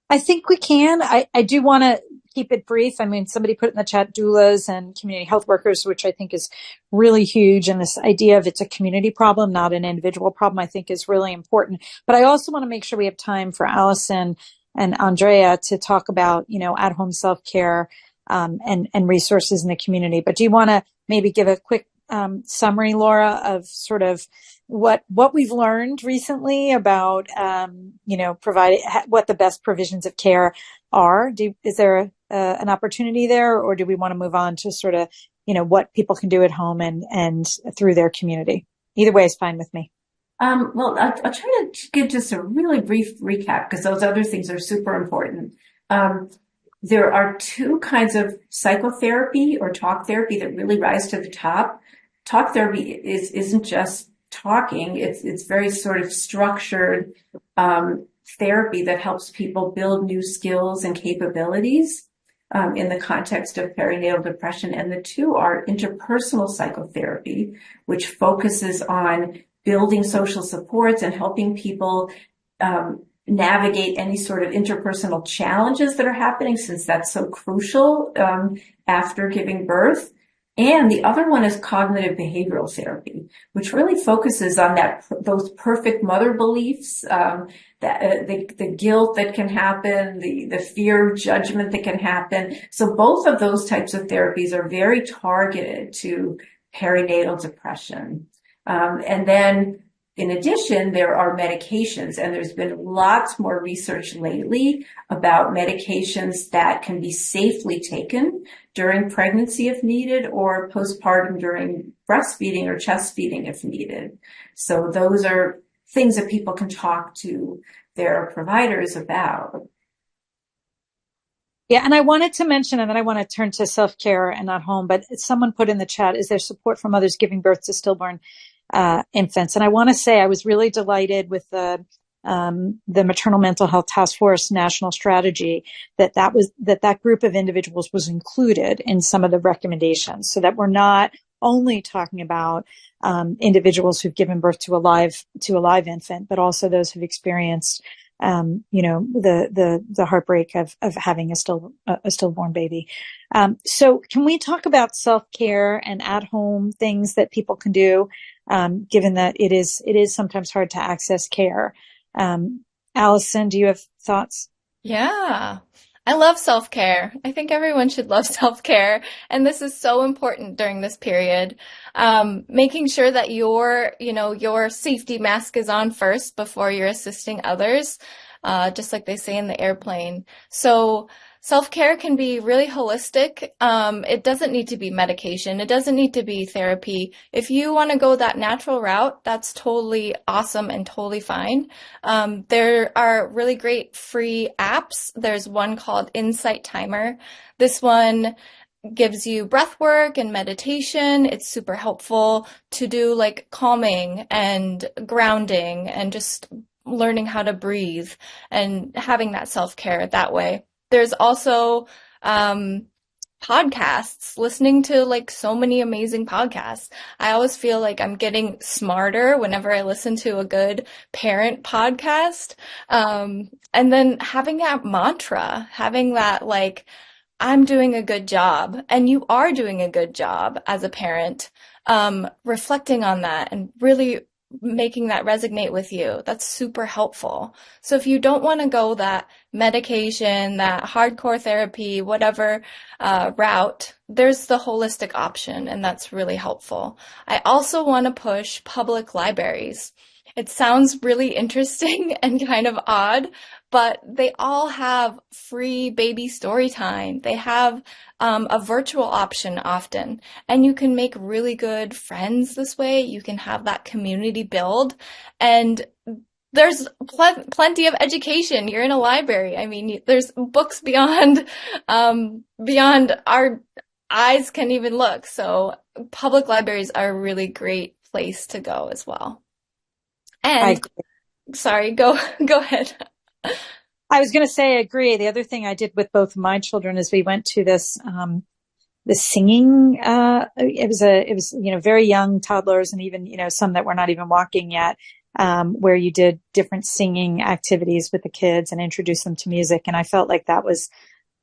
I think we can. I do want to keep it brief. I mean, somebody put in the chat doulas and community health workers, which I think is really huge. And this idea of it's a community problem, not an individual problem, I think is really important. But I also want to make sure we have time for Allison and Andrea to talk about, at-home self-care and resources in the community. But do you want to maybe give a quick summary, Laura, of sort of what we've learned recently about, providing what the best provisions of care are? Is there an opportunity there, or do we want to move on to sort of, what people can do at home and through their community? Either way is fine with me. Well, I'll try to give just a really brief recap because those other things are super important. There are 2 kinds of psychotherapy or talk therapy that really rise to the top. Talk therapy isn't just talking. It's very sort of structured therapy that helps people build new skills and capabilities in the context of perinatal depression. And the 2 are interpersonal psychotherapy, which focuses on building social supports and helping people navigate any sort of interpersonal challenges that are happening, since that's so crucial after giving birth. And the other one is cognitive behavioral therapy, which really focuses on those perfect mother beliefs, that the guilt that can happen, the fear of judgment that can happen. So both of those types of therapies are very targeted to perinatal depression. And then in addition, there are medications, and there's been lots more research lately about medications that can be safely taken during pregnancy if needed, or postpartum during breastfeeding or chest feeding if needed. So those are things that people can talk to their providers about. Yeah, and I wanted to mention, and then I want to turn to self-care and not home, but someone put in the chat, is there support from others giving birth to stillborn infants? And I want to say I was really delighted with the Maternal Mental Health Task Force national strategy that group of individuals was included in some of the recommendations, so that we're not only talking about individuals who've given birth to a live infant, but also those who've experienced the heartbreak of having a stillborn baby. So can we talk about self-care and at-home things that people can do, given that it is sometimes hard to access care? Allison, do you have thoughts? Yeah. I love self-care. I think everyone should love self-care. And this is so important during this period. Making sure that your safety mask is on first before you're assisting others, just like they say in the airplane. So self-care can be really holistic. It doesn't need to be medication. It doesn't need to be therapy. If you want to go that natural route, that's totally awesome and totally fine. There are really great free apps. There's one called Insight Timer. This one gives you breath work and meditation. It's super helpful to do like calming and grounding and just learning how to breathe and having that self-care that way. There's also podcasts, listening to like so many amazing podcasts. I always feel like I'm getting smarter whenever I listen to a good parent podcast. And then having that mantra, having that like, I'm doing a good job, and you are doing a good job as a parent, reflecting on that and really making that resonate with you. That's super helpful. So if you don't want to go that medication, that hardcore therapy, whatever route, there's the holistic option, and that's really helpful. I also want to push public libraries. It sounds really interesting and kind of odd, but they all have free baby story time. They have a virtual option often, and you can make really good friends this way. You can have that community build, and there's plenty of education. You're in a library. I mean, there's books beyond our eyes can even look. So public libraries are a really great place to go as well. And sorry, go ahead. I was going to say, I agree. The other thing I did with both of my children is we went to this singing. It was very young toddlers, and even some that were not even walking yet, where you did different singing activities with the kids and introduced them to music. And I felt like that was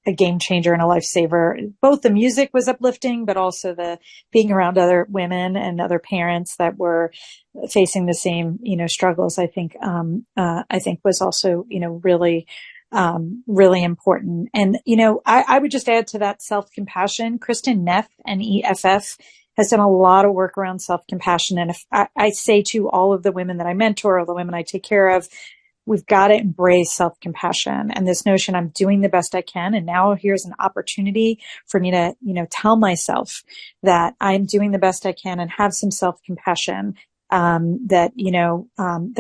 a game changer and a lifesaver. Both the music was uplifting, but also the being around other women and other parents that were facing the same, struggles. I think was also, really, really important. And, I would just add to that self-compassion. Kristen Neff and EFF has done a lot of work around self-compassion. And if I say to all of the women that I mentor, or the women I take care of, we've got to embrace self-compassion and this notion I'm doing the best I can. And now here's an opportunity for me to, tell myself that I'm doing the best I can and have some self-compassion, that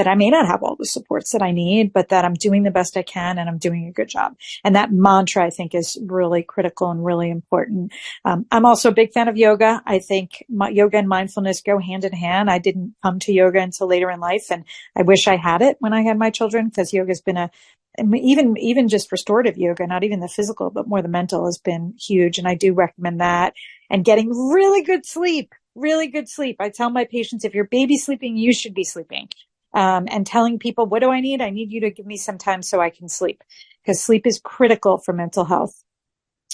I may not have all the supports that I need, but that I'm doing the best I can and I'm doing a good job. And that mantra, I think, is really critical and really important. I'm also a big fan of yoga. I think yoga and mindfulness go hand in hand. I didn't come to yoga until later in life, and I wish I had it when I had my children, because yoga has been even just restorative yoga, not even the physical, but more the mental, has been huge. And I do recommend that, and getting really good sleep. Really good sleep. I tell my patients, if your baby's sleeping, you should be sleeping. And telling people, what do I need? I need you to give me some time so I can sleep, because sleep is critical for mental health.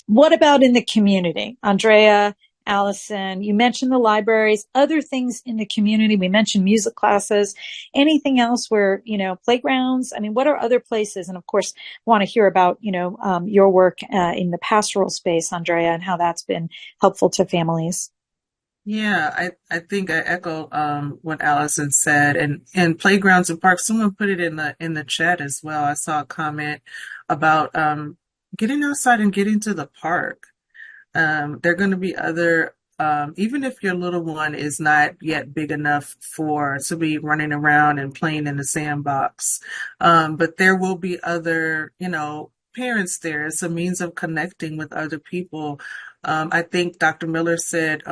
What about in the community? Andrea, Allison, you mentioned the libraries, other things in the community. We mentioned music classes, anything else where, playgrounds. I mean, what are other places? And of course, want to hear about, your work in the pastoral space, Andrea, and how that's been helpful to families. Yeah, I think I echo what Allison said, and playgrounds and parks. Someone put it in the chat as well. I saw a comment about getting outside and getting to the park. There are going to be other, even if your little one is not yet big enough to be running around and playing in the sandbox, but there will be other, parents there. It's a means of connecting with other people. I think Dr. Miller said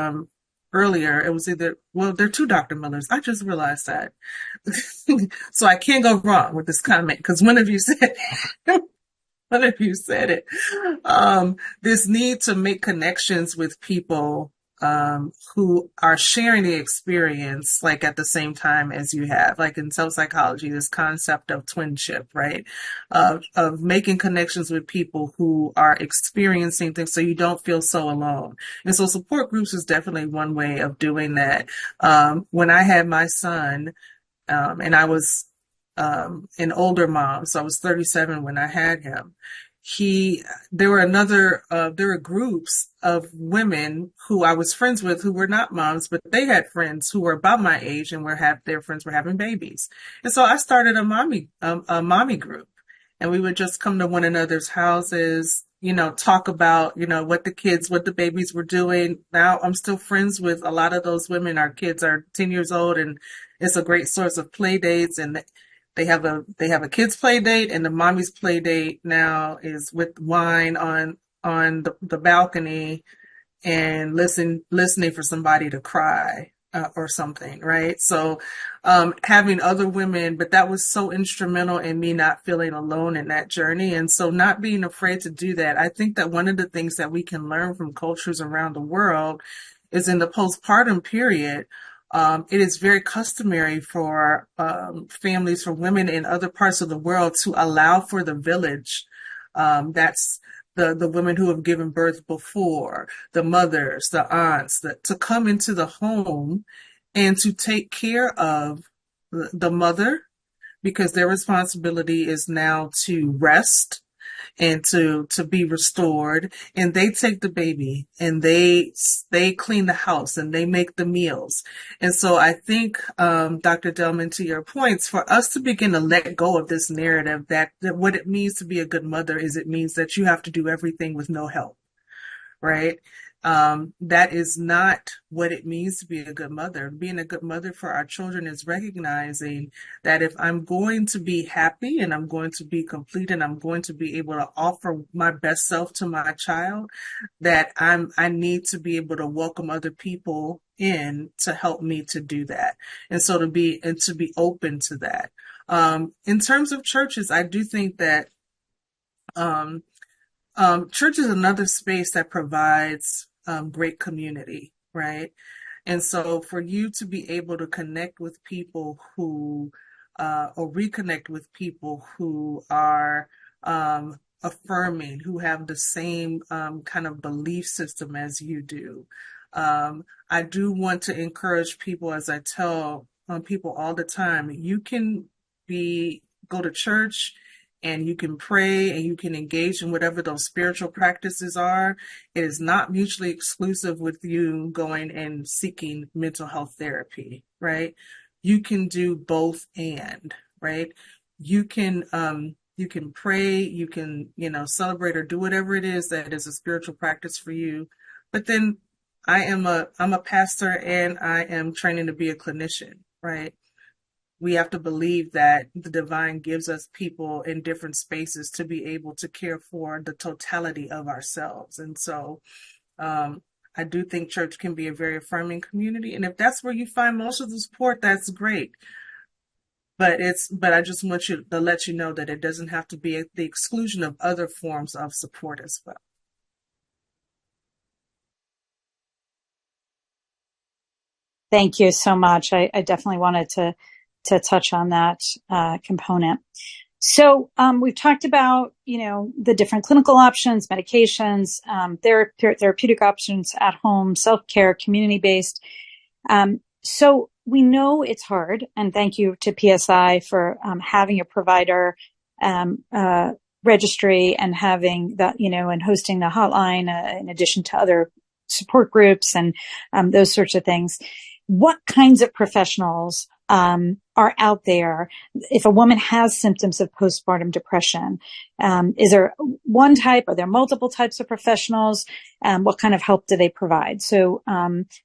earlier, it was either, well, there are two Dr. Millers. I just realized that. So I can't go wrong with this comment because one of you said one of you said it. This need to make connections with people who are sharing the experience, like at the same time as you have, like in self-psychology, this concept of twinship, right? Of making connections with people who are experiencing things so you don't feel so alone. And so support groups is definitely one way of doing that. When I had my son, and I was an older mom, so I was 37 when I had him. There were groups of women who I was friends with who were not moms, but they had friends who were about my age and their friends were having babies. And so I started a mommy group, and we would just come to one another's houses, talk about, what the babies were doing. Now I'm still friends with a lot of those women. Our kids are 10 years old, and it's a great source of play dates. And they have a kids play date, and the mommy's play date now is with wine on the balcony and listening for somebody to cry or something, right? So having other women, but that was so instrumental in me not feeling alone in that journey. And so not being afraid to do that. I think that one of the things that we can learn from cultures around the world is in the postpartum period. It is very customary for families, for women in other parts of the world to allow for the village. That's the women who have given birth before, the mothers, the aunts, to come into the home and to take care of the mother, because their responsibility is now to rest and to be restored. And they take the baby and they clean the house and they make the meals. And so I think, Dr. Delman, to your points, for us to begin to let go of this narrative that what it means to be a good mother is it means that you have to do everything with no help, right? That is not what it means to be a good mother. Being a good mother for our children is recognizing that if I'm going to be happy and I'm going to be complete and I'm going to be able to offer my best self to my child, that I need to be able to welcome other people in to help me to do that. And so to be open to that. In terms of churches, I do think that, church is another space that provides great community, right? And so for you to be able to connect with people who, or reconnect with people who are affirming, who have the same kind of belief system as you do. I do want to encourage people, as I tell people all the time, you can go to church and you can pray and you can engage in whatever those spiritual practices are. It is not mutually exclusive with you going and seeking mental health therapy, right? You can do both and, right? You can pray, you can, celebrate or do whatever it is that is a spiritual practice for you. But then I'm a pastor and I am training to be a clinician, right? We have to believe that the divine gives us people in different spaces to be able to care for the totality of ourselves. And so I do think church can be a very affirming community. And if that's where you find most of the support, that's great. But I just want to let you know that it doesn't have to be at the exclusion of other forms of support as well. Thank you so much. I definitely wanted to touch on that component. So we've talked about, the different clinical options, medications, therapeutic options at home, self-care, community-based. So we know it's hard, and thank you to PSI for having a provider registry and having that, and hosting the hotline in addition to other support groups and those sorts of things. What kinds of professionals are out there. If a woman has symptoms of postpartum depression, is there one type? Are there multiple types of professionals? What kind of help do they provide? So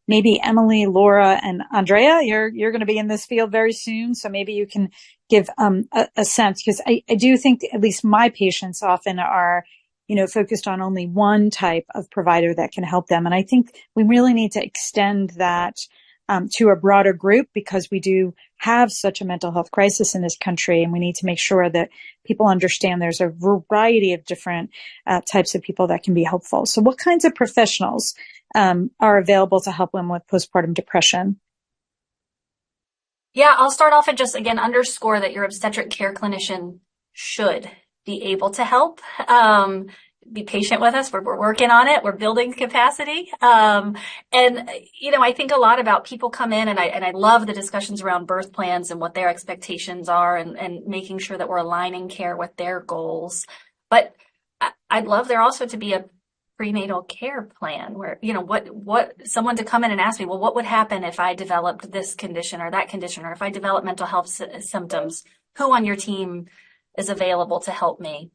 maybe Emily, Laura, and Andrea, you're going to be in this field very soon. So maybe you can give a sense, because I do think at least my patients often are, focused on only one type of provider that can help them. And I think we really need to extend that to a broader group, because we do have such a mental health crisis in this country, and we need to make sure that people understand there's a variety of different types of people that can be helpful. So what kinds of professionals are available to help women with postpartum depression? Yeah, I'll start off and just again underscore that your obstetric care clinician should be able to help. Be patient with us. We're working on it. We're building capacity. And, I think a lot about people come in, and I love the discussions around birth plans and what their expectations are, and making sure that we're aligning care with their goals. But I'd love there also to be a prenatal care plan where, what someone to come in and ask me, well, what would happen if I developed this condition or that condition, or if I developed mental health symptoms, who on your team is available to help me?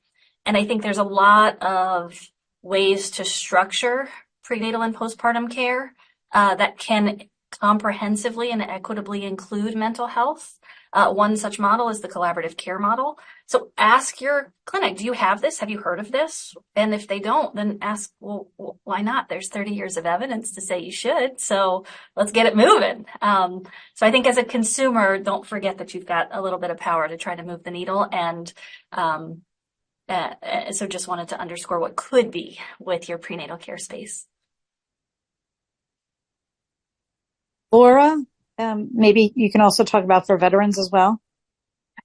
And I think there's a lot of ways to structure prenatal and postpartum care that can comprehensively and equitably include mental health. One such model is the collaborative care model. So ask your clinic, do you have this? Have you heard of this? And if they don't, then ask, well, why not? There's 30 years of evidence to say you should. So let's get it moving. So I think as a consumer, don't forget that you've got a little bit of power to try to move the needle. And so just wanted to underscore what could be with your prenatal care space. Laura, maybe you can also talk about for veterans as well.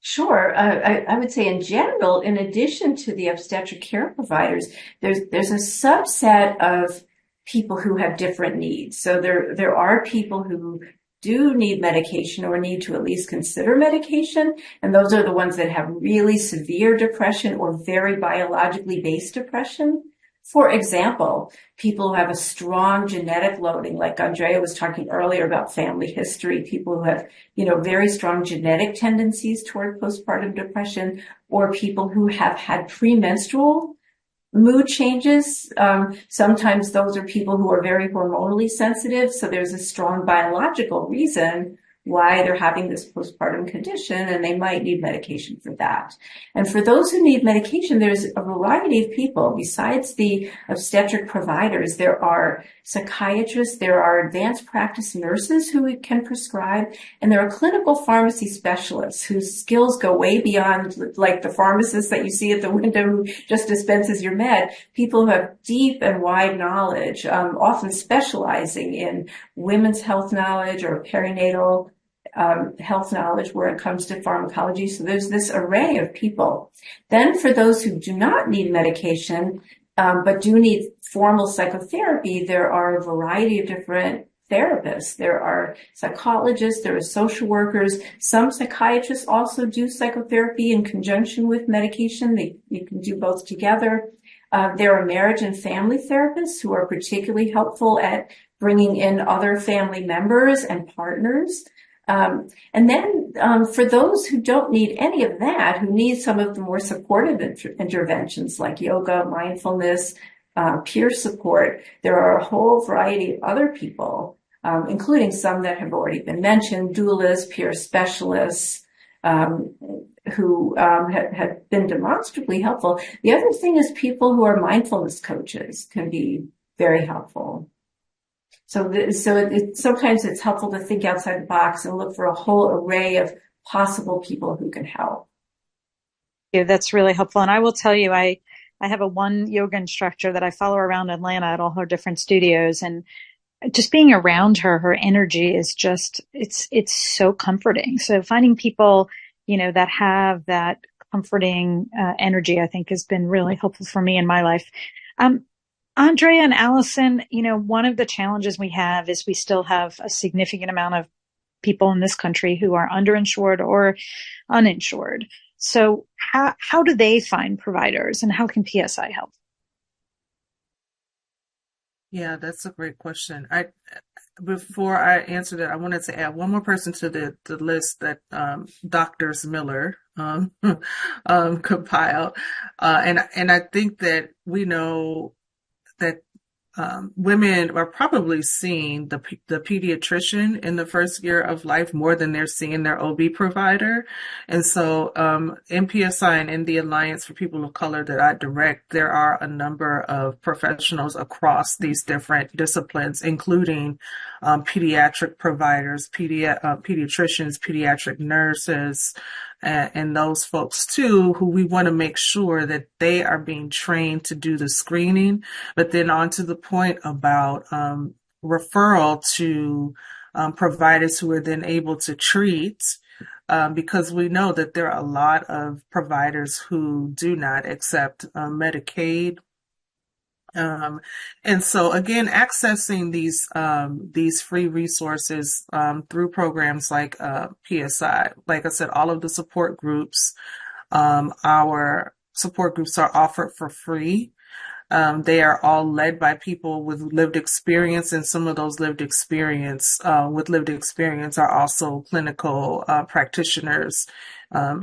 Sure. I would say in general, in addition to the obstetric care providers, there's a subset of people who have different needs. So there are people who do need medication or need to at least consider medication. And those are the ones that have really severe depression or very biologically based depression. For example, people who have a strong genetic loading, like Andrea was talking earlier about family history, people who have, very strong genetic tendencies toward postpartum depression, or people who have had premenstrual mood changes. Sometimes those are people who are very hormonally sensitive. So there's a strong biological reason why they're having this postpartum condition, and they might need medication for that. And for those who need medication, there's a variety of people. Besides the obstetric providers, there are psychiatrists, there are advanced practice nurses who can prescribe, and there are clinical pharmacy specialists whose skills go way beyond like the pharmacist that you see at the window who just dispenses your med. People who have deep and wide knowledge, often specializing in women's health knowledge or perinatal health knowledge where it comes to pharmacology. So there's this array of people. Then for those who do not need medication, but do need formal psychotherapy, there are a variety of different therapists. There are psychologists, there are social workers. Some psychiatrists also do psychotherapy in conjunction with medication. You can do both together. There are marriage and family therapists who are particularly helpful at bringing in other family members and partners. And then for those who don't need any of that, who need some of the more supportive interventions like yoga, mindfulness, peer support, there are a whole variety of other people, including some that have already been mentioned, doulas, peer specialists, who have been demonstrably helpful. The other thing is people who are mindfulness coaches can be very helpful. So sometimes it's helpful to think outside the box and look for a whole array of possible people who can help. Yeah, that's really helpful. And I will tell you, I have one yoga instructor that I follow around Atlanta at all her different studios, and just being around her energy is just, it's so comforting. So finding people, that have that comforting energy, I think has been really helpful for me in my life. Andrea and Allison, one of the challenges we have is we still have a significant amount of people in this country who are underinsured or uninsured. So how do they find providers, and how can PSI help? Yeah, that's a great question. I before I answer that, I wanted to add one more person to the list that Doctors Miller compiled, and I think that we know that women are probably seeing the pediatrician in the first year of life more than they're seeing their OB provider. And so MPSI and in the Alliance for People of Color that I direct, there are a number of professionals across these different disciplines, including pediatric providers, pediatricians, pediatric nurses, and those folks too, who we want to make sure that they are being trained to do the screening. But then on to the point about referral to providers who are then able to treat, because we know that there are a lot of providers who do not accept Medicaid. And so again, accessing these free resources through programs like PSI, like I said, all of the support groups, our support groups are offered for free. They are all led by people with lived experience, and some of those lived experience are also clinical practitioners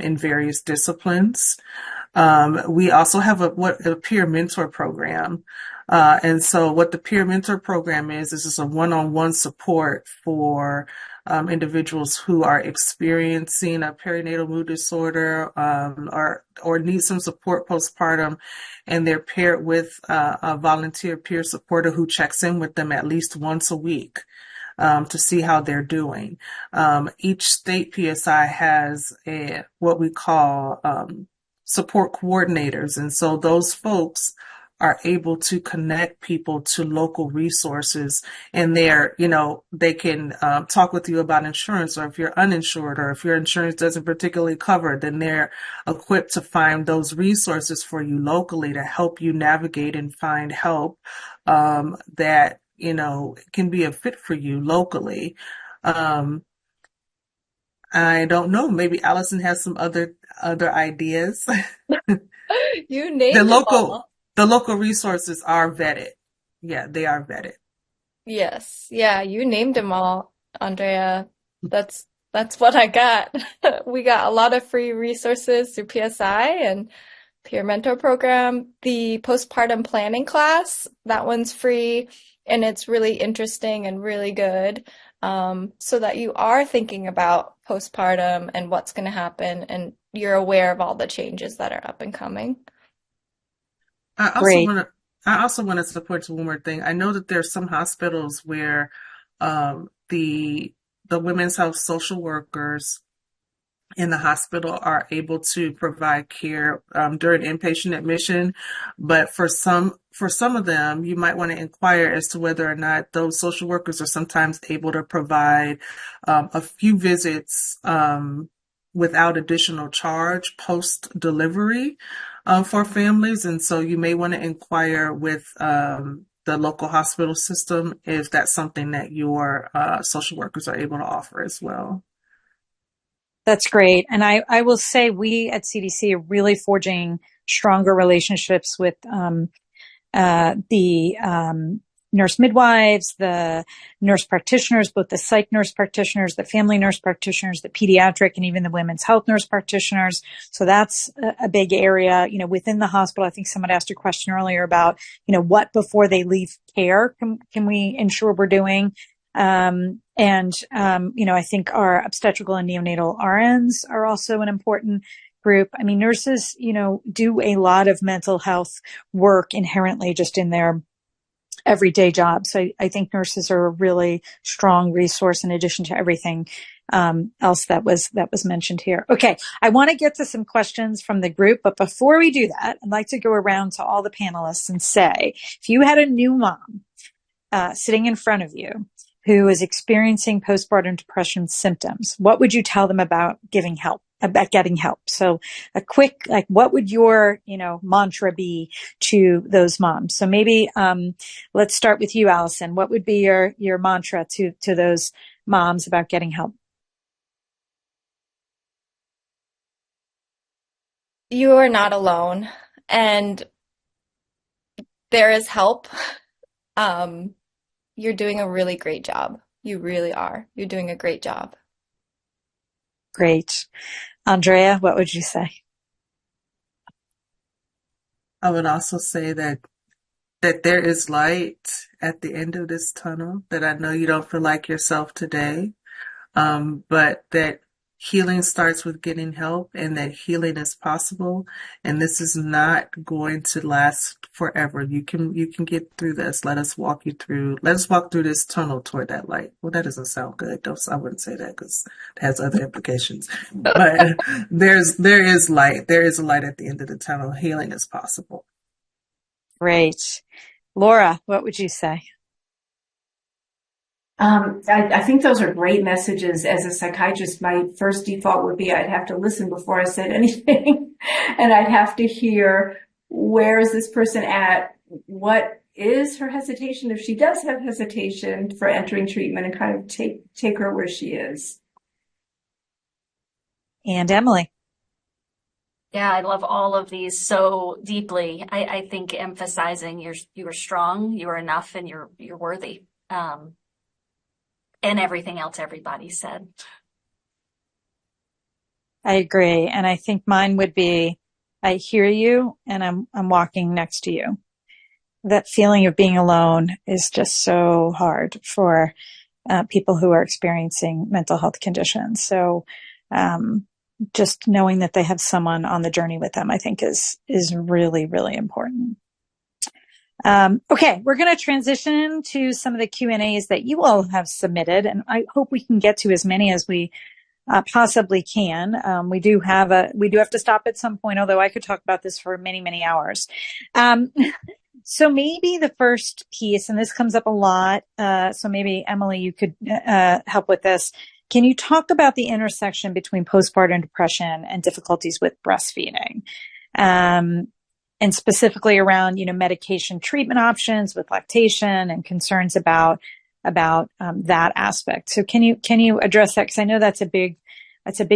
in various disciplines. We also have a peer mentor program. And so what the peer mentor program is just a one-on-one support for individuals who are experiencing a perinatal mood disorder or need some support postpartum, and they're paired with a volunteer peer supporter who checks in with them at least once a week to see how they're doing. Each state PSI has what we call support coordinators, and so those folks are able to connect people to local resources, and they can talk with you about insurance, or if you're uninsured, or if your insurance doesn't particularly cover, then they're equipped to find those resources for you locally to help you navigate and find help that can be a fit for you locally. I don't know, maybe Allison has some other ideas. You named them all. The local resources are vetted. Yeah, they are vetted. Yes. Yeah, you named them all, Andrea. That's what I got. We got a lot of free resources through PSI and peer mentor program. The postpartum planning class, that one's free, and it's really interesting and really good. So that you are thinking about postpartum and what's going to happen, and you're aware of all the changes that are up and coming. Great. I also want to support one more thing. I know that there's some hospitals where the women's health social workers in the hospital are able to provide care during inpatient admission, but for some of them, you might want to inquire as to whether or not those social workers are sometimes able to provide a few visits without additional charge post-delivery for families. And so you may want to inquire with the local hospital system if that's something that your social workers are able to offer as well. That's great. And I will say we at CDC are really forging stronger relationships with the nurse midwives, the nurse practitioners, both the psych nurse practitioners, the family nurse practitioners, the pediatric, and even the women's health nurse practitioners. So that's a big area, within the hospital. I think someone asked a question earlier about, what before they leave care can we ensure we're doing? I think our obstetrical and neonatal RNs are also an important group. I mean, nurses, do a lot of mental health work inherently just in their everyday job. So I think nurses are a really strong resource in addition to everything else that was mentioned here. Okay, I want to get to some questions from the group, but before we do that, I'd like to go around to all the panelists and say, if you had a new mom sitting in front of you who is experiencing postpartum depression symptoms, what would you tell them about getting help? So a quick, what would your, mantra be to those moms? So maybe, let's start with you, Allison. What would be your mantra to those moms about getting help? You are not alone, and there is help. you're doing a really great job. You really are. You're doing a great job. Great. Andrea, what would you say? I would also say that there is light at the end of this tunnel, that I know you don't feel like yourself today, but that healing starts with getting help, and that healing is possible, and this is not going to last forever. You can get through this. Let us walk through this tunnel toward that light. Well, that doesn't sound good. I wouldn't say that, because it has other implications. But there is light. There is a light at the end of the tunnel. Healing is possible. Great. Laura, what would you say? I think those are great messages. As a psychiatrist, my first default would be I'd have to listen before I said anything. And I'd have to hear, where is this person at? What is her hesitation? If she does have hesitation for entering treatment, and kind of take her where she is. And Emily. Yeah, I love all of these so deeply. I think emphasizing you are strong, you are enough, and you're worthy. And everything else everybody said. I agree. And I think mine would be, I hear you and I'm walking next to you. That feeling of being alone is just so hard for people who are experiencing mental health conditions. So just knowing that they have someone on the journey with them, I think is really, really important. Okay, we're going to transition to some of the Q&As that you all have submitted, and I hope we can get to as many as we possibly can. We do have to stop at some point, although I could talk about this for many, many hours. So maybe the first piece, and this comes up a lot, so maybe Emily, you could help with this. Can you talk about the intersection between postpartum depression and difficulties with breastfeeding? And specifically around, medication treatment options with lactation and concerns about that aspect. So can you address that? Because I know that's a big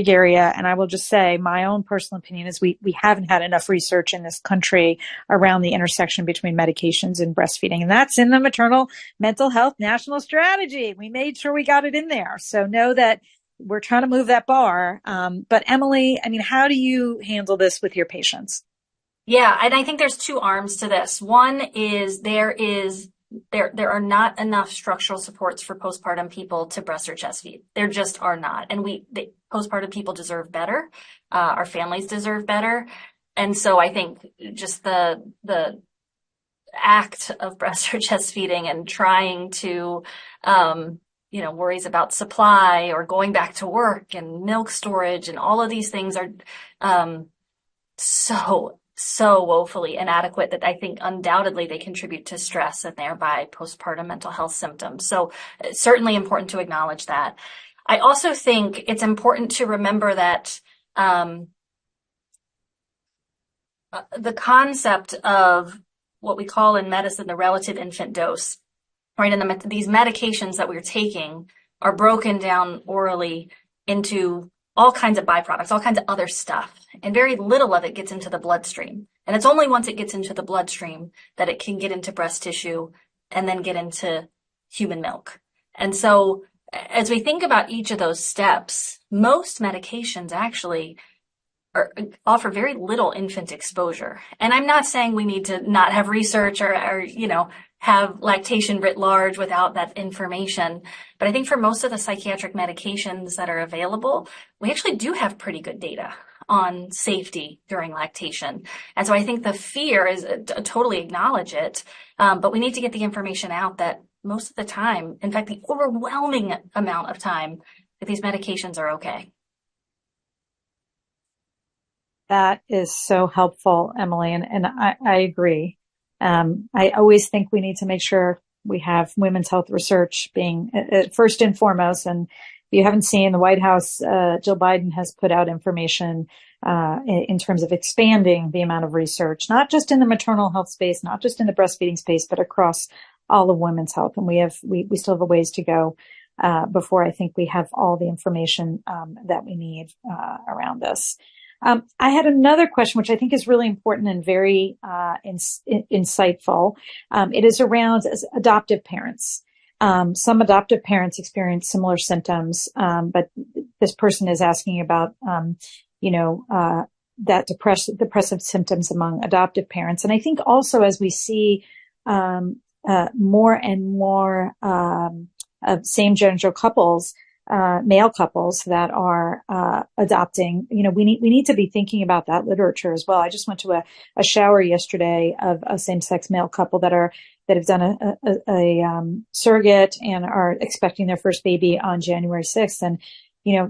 area. And I will just say my own personal opinion is we haven't had enough research in this country around the intersection between medications and breastfeeding. And that's in the Maternal Mental Health National Strategy. We made sure we got it in there. So know that we're trying to move that bar. But Emily, how do you handle this with your patients? Yeah, and I think there's two arms to this. One is there are not enough structural supports for postpartum people to breast or chest feed. There just are not. And the postpartum people deserve better. Our families deserve better. And so I think just the act of breast or chest feeding and trying to, worries about supply or going back to work and milk storage and all of these things are so woefully inadequate that I think undoubtedly they contribute to stress and thereby postpartum mental health symptoms. So it's certainly important to acknowledge that. I also think it's important to remember that the concept of what we call in medicine the relative infant dose, right? And these medications that we're taking are broken down orally into all kinds of byproducts, all kinds of other stuff. And very little of it gets into the bloodstream. And it's only once it gets into the bloodstream that it can get into breast tissue and then get into human milk. And so as we think about each of those steps, most medications actually offer very little infant exposure. And I'm not saying we need to not have research or have lactation writ large without that information. But I think for most of the psychiatric medications that are available, we actually do have pretty good data on safety during lactation. And so I think the fear is to totally acknowledge it. But we need to get the information out that most of the time, in fact, the overwhelming amount of time, that these medications are okay. That is so helpful, Emily. And I agree. I always think we need to make sure we have women's health research being first and foremost. And if you haven't seen, the White House, Jill Biden has put out information in terms of expanding the amount of research, not just in the maternal health space, not just in the breastfeeding space, but across all of women's health. And we still have a ways to go before I think we have all the information that we need around this. I had another question, which I think is really important and very insightful. It is around adoptive parents. Some adoptive parents experience similar symptoms, but this person is asking about, that depressive symptoms among adoptive parents. And I think also as we see more and more of same-gender couples, male couples that are adopting, we need to be thinking about that literature as well. I just went to a shower yesterday of a same-sex male couple that have done a surrogate and are expecting their first baby on January 6th. And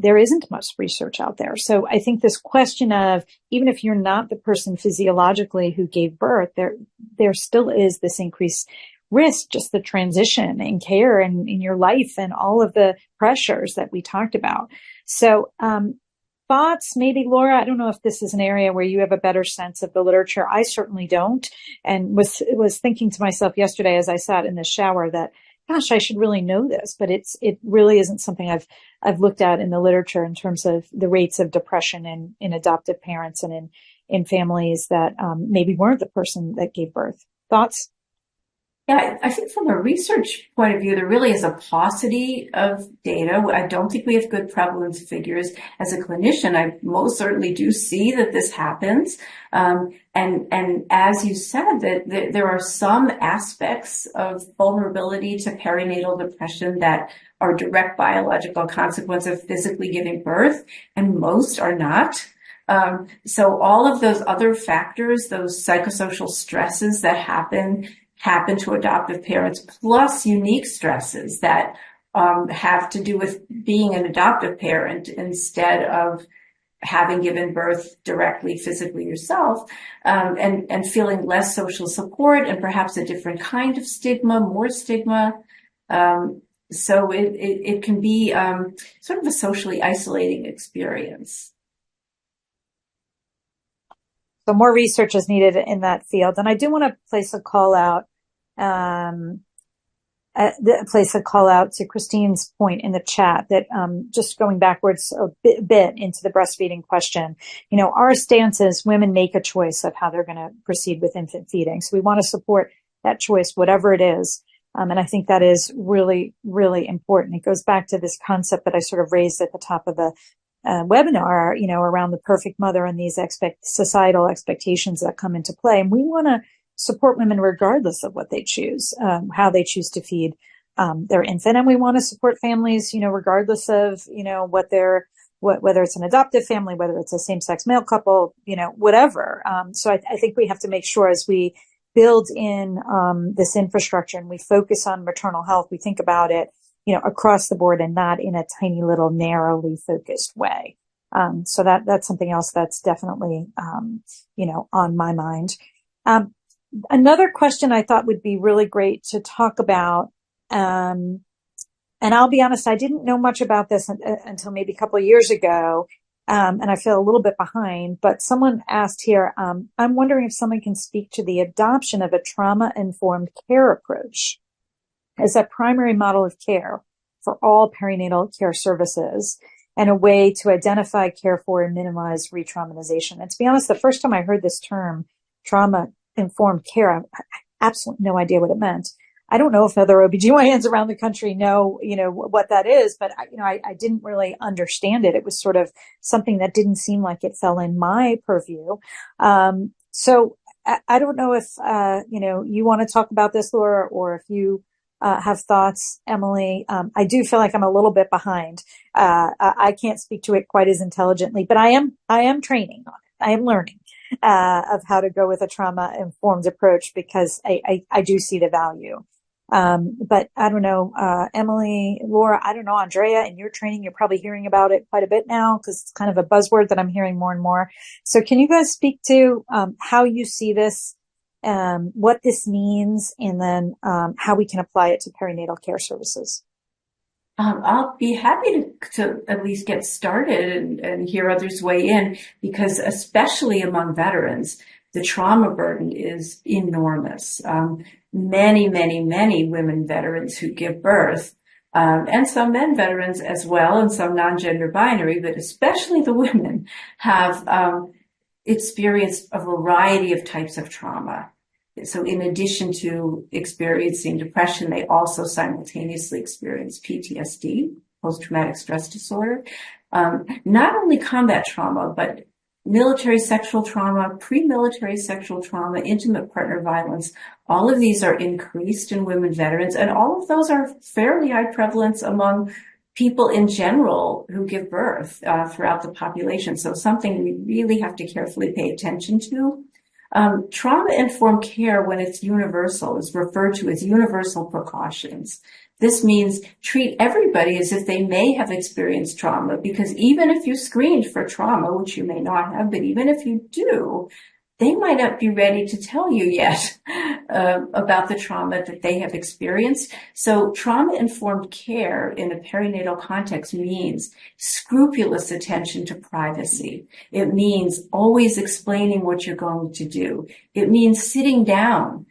there isn't much research out there. So I think this question of, even if you're not the person physiologically who gave birth, there still is this increased risk, just the transition and care and in your life and all of the pressures that we talked about. So, thoughts, maybe Laura, I don't know if this is an area where you have a better sense of the literature. I certainly don't. And was thinking to myself yesterday as I sat in the shower that, gosh, I should really know this, but it really isn't something I've looked at in the literature in terms of the rates of depression in adoptive parents and in families that maybe weren't the person that gave birth. Thoughts? Yeah, I think from a research point of view, there really is a paucity of data. I don't think we have good prevalence figures. As a clinician, I most certainly do see that this happens. And as you said, that there are some aspects of vulnerability to perinatal depression that are direct biological consequence of physically giving birth, and most are not. So all of those other factors, those psychosocial stresses that happen to adoptive parents, plus unique stresses that have to do with being an adoptive parent instead of having given birth directly physically yourself, and feeling less social support and perhaps a different kind of stigma, more stigma. So it can be sort of a socially isolating experience. So more research is needed in that field. And I do want to place a call out to Christine's point in the chat that just going backwards a bit into the breastfeeding question, our stance is women make a choice of how they're going to proceed with infant feeding. So we want to support that choice, whatever it is. And I think that is really, really important. It goes back to this concept that I sort of raised at the top of the webinar, around the perfect mother and these societal expectations that come into play. And we want to support women regardless of what they choose, how they choose to feed their infant. And we want to support families, regardless of, whether it's an adoptive family, whether it's a same-sex male couple, whatever. So I think we have to make sure as we build in this infrastructure and we focus on maternal health, we think about it across the board and not in a tiny little narrowly focused way. So that's something else that's definitely, on my mind. Another question I thought would be really great to talk about, and I'll be honest, I didn't know much about this until maybe a couple of years ago, and I feel a little bit behind, but someone asked here, I'm wondering if someone can speak to the adoption of a trauma-informed care approach as a primary model of care for all perinatal care services and a way to identify, care for, and minimize re-traumatization. And to be honest, the first time I heard this term, trauma-informed care, I had absolutely no idea what it meant. I don't know if other OBGYNs around the country know, what that is, but I didn't really understand it. It was sort of something that didn't seem like it fell in my purview. So I don't know if, you want to talk about this, Laura, or if you have thoughts, Emily. I do feel like I'm a little bit behind. I can't speak to it quite as intelligently, but I am training on it. I am learning of how to go with a trauma-informed approach because I do see the value. But I don't know, Emily, Laura, I don't know, Andrea, in your training, you're probably hearing about it quite a bit now because it's kind of a buzzword that I'm hearing more and more. So can you guys speak to how you see this, what this means, and then how we can apply it to perinatal care services? I'll be happy to at least get started and hear others weigh in, because especially among veterans, the trauma burden is enormous. Many, many, many women veterans who give birth, and some men veterans as well, and some non-gender binary, but especially the women have experienced a variety of types of trauma. So in addition to experiencing depression, they also simultaneously experience PTSD, post-traumatic stress disorder. Not only combat trauma, but military sexual trauma, pre-military sexual trauma, intimate partner violence. All of these are increased in women veterans, and all of those are fairly high prevalence among people in general who give birth throughout the population. So something we really have to carefully pay attention to. Trauma-informed care, when it's universal, is referred to as universal precautions. This means treat everybody as if they may have experienced trauma, because even if you screened for trauma, which you may not have, but even if you do, they might not be ready to tell you yet about the trauma that they have experienced. So trauma-informed care in a perinatal context means scrupulous attention to privacy. It means always explaining what you're going to do. It means sitting down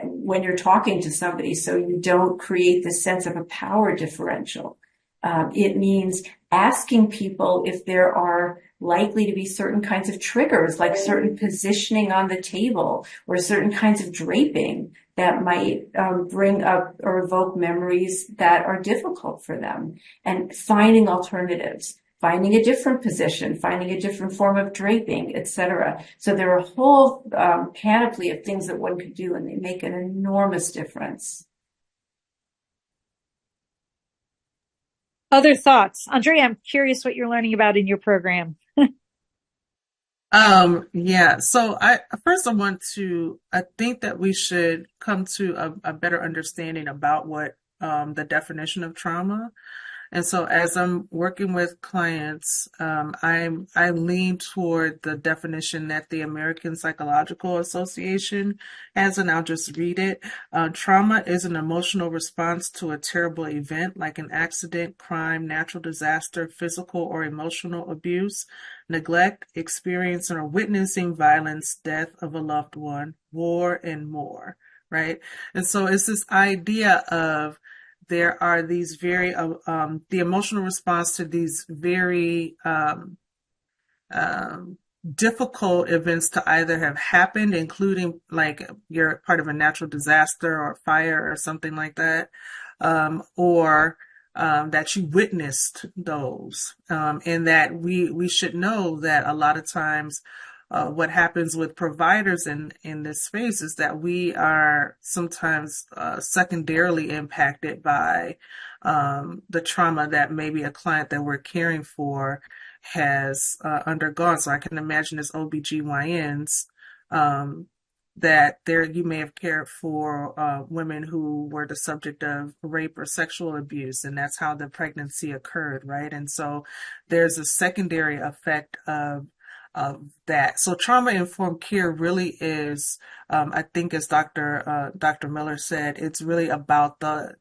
when you're talking to somebody so you don't create this sense of a power differential. It means asking people if there are likely to be certain kinds of triggers, like certain positioning on the table or certain kinds of draping that might bring up or evoke memories that are difficult for them, and finding alternatives, finding a different position, finding a different form of draping, etc. So there are a whole panoply of things that one could do, and they make an enormous difference. Other thoughts? Andrea, I'm curious what you're learning about in your program. Yeah. So I think that we should come to a better understanding about what the definition of trauma. And so as I'm working with clients, I lean toward the definition that the American Psychological Association has, and I'll just read it. Trauma is an emotional response to a terrible event like an accident, crime, natural disaster, physical or emotional abuse, neglect, experiencing or witnessing violence, death of a loved one, war, and more, right? And so it's this idea of there are these very, the emotional response to these very difficult events to either have happened, including like you're part of a natural disaster or fire or something like that, or that you witnessed those, and that we should know that a lot of times what happens with providers in this space is that we are sometimes secondarily impacted by the trauma that maybe a client that we're caring for has undergone. So I can imagine as OBGYNs that you may have cared for women who were the subject of rape or sexual abuse, and that's how the pregnancy occurred, right? And so there's a secondary effect of that. So trauma-informed care really is, I think, as Dr. Miller said, it's really about the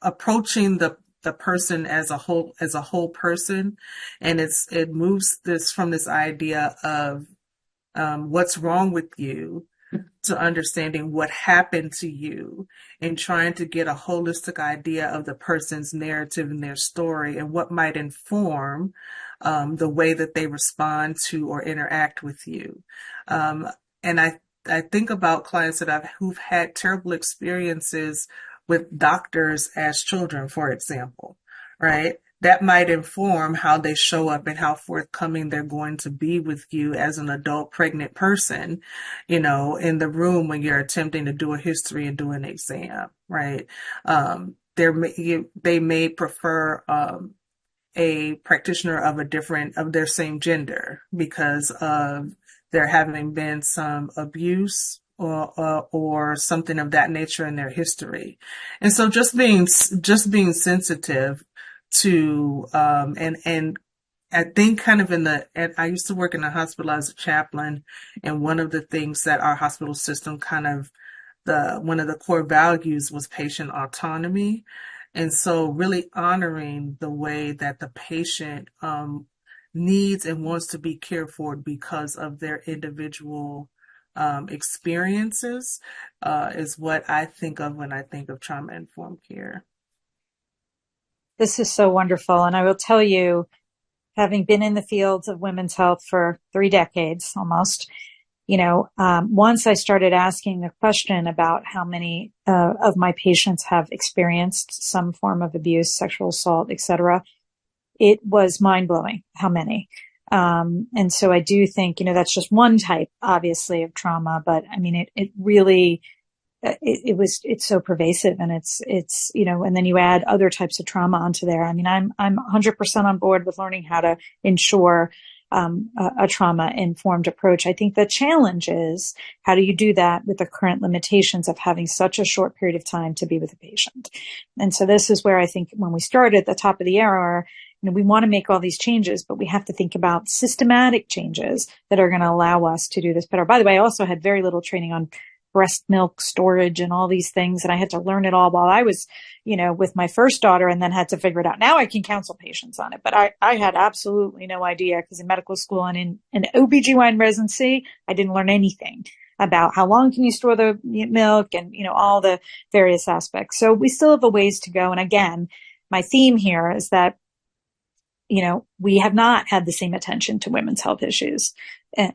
approaching the person as a whole person, and it moves this from this idea of what's wrong with you to understanding what happened to you and trying to get a holistic idea of the person's narrative and their story and what might inform the way that they respond to or interact with you. And I think about clients who've had terrible experiences with doctors as children, for example, right? That might inform how they show up and how forthcoming they're going to be with you as an adult pregnant person, in the room when you're attempting to do a history and do an exam, right? They may prefer a practitioner of their same gender because of there having been some abuse or something of that nature in their history. And so just being sensitive to, and I think kind of I used to work in a hospital as a chaplain, and one of the things that our hospital system one of the core values was patient autonomy. And so really honoring the way that the patient needs and wants to be cared for because of their individual experiences is what I think of when I think of trauma-informed care. This is so wonderful. And I will tell you, having been in the fields of women's health for 3 decades almost, Once I started asking the question about how many of my patients have experienced some form of abuse, sexual assault, etc., it was mind-blowing how many. And so I do think, that's just one type, obviously, of trauma, but I mean, it really, it's so pervasive, and it's, and then you add other types of trauma onto there. I mean, I'm 100% on board with learning how to ensure a trauma-informed approach. I think the challenge is, how do you do that with the current limitations of having such a short period of time to be with a patient? And so this is where I think when we started at the top of the hour, we want to make all these changes, but we have to think about systematic changes that are going to allow us to do this better. By the way, I also had very little training on breast milk storage and all these things, and I had to learn it all while I was, with my first daughter, and then had to figure it out. Now I can counsel patients on it, but I had absolutely no idea, because in medical school and in an OBGYN residency, I didn't learn anything about how long can you store the milk and, all the various aspects. So we still have a ways to go. And again, my theme here is that we have not had the same attention to women's health issues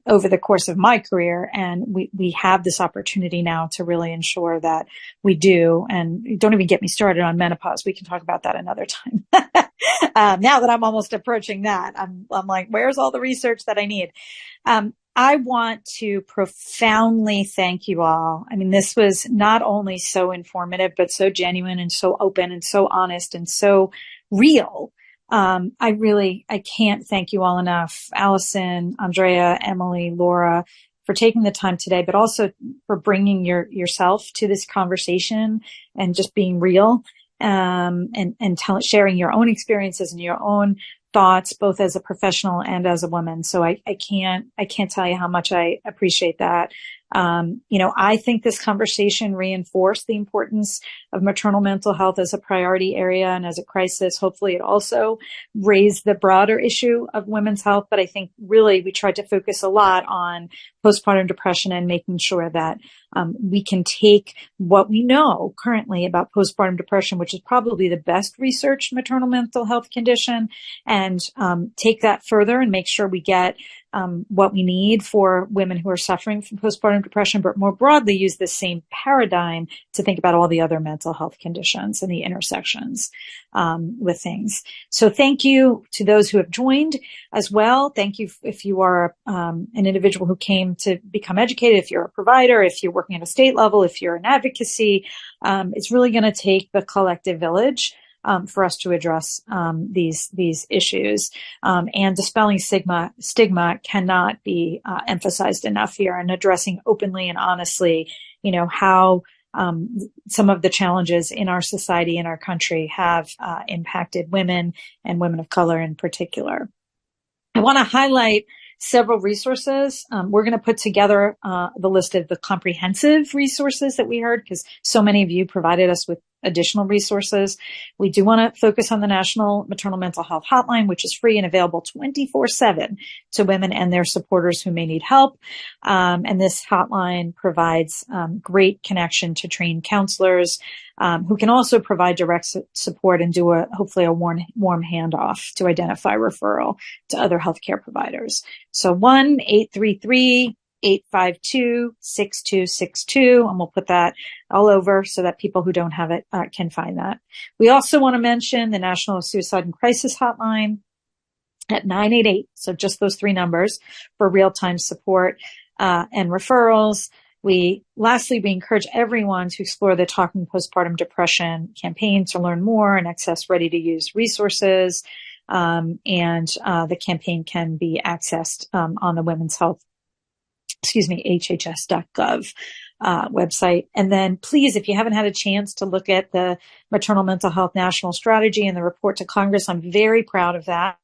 over the course of my career. And we have this opportunity now to really ensure that we do. And don't even get me started on menopause. We can talk about that another time. Now that I'm almost approaching that, I'm like, where's all the research that I need? I want to profoundly thank you all. I mean, this was not only so informative, but so genuine and so open and so honest and so real. I can't thank you all enough, Allison, Andrea, Emily, Laura, for taking the time today, but also for bringing yourself to this conversation and just being real, and sharing your own experiences and your own thoughts, both as a professional and as a woman. So I can't tell you how much I appreciate that. I think this conversation reinforced the importance of maternal mental health as a priority area and as a crisis. Hopefully it also raised the broader issue of women's health. But I think really we tried to focus a lot on postpartum depression and making sure that we can take what we know currently about postpartum depression, which is probably the best researched maternal mental health condition, and take that further and make sure we get what we need for women who are suffering from postpartum depression, but more broadly use the same paradigm to think about all the other mental health conditions and the intersections with things. So thank you to those who have joined as well. Thank you if you are an individual who came to become educated, if you're a provider, if you're working at a state level, if you're in advocacy. It's really going to take the collective village for us to address these issues. And dispelling stigma cannot be emphasized enough here, and addressing openly and honestly, how some of the challenges in our society, in our country, have impacted women and women of color in particular. I want to highlight several resources. We're going to put together the list of the comprehensive resources that we heard, because so many of you provided us with additional resources. We do want to focus on the National Maternal Mental Health Hotline, which is free and available 24/7 to women and their supporters who may need help. And this hotline provides great connection to trained counselors who can also provide direct support and do hopefully a warm handoff to identify referral to other healthcare providers. So 1-833-852-6262, and we'll put that all over so that people who don't have it can find that. We also want to mention the National Suicide and Crisis Hotline at 988. So just those three numbers for real-time support and referrals. Lastly, we encourage everyone to explore the Talking Postpartum Depression campaign to learn more and access ready-to-use resources. And the campaign can be accessed on the Women's Health, HHS.gov website. And then please, if you haven't had a chance to look at the Maternal Mental Health National Strategy and the report to Congress, I'm very proud of that.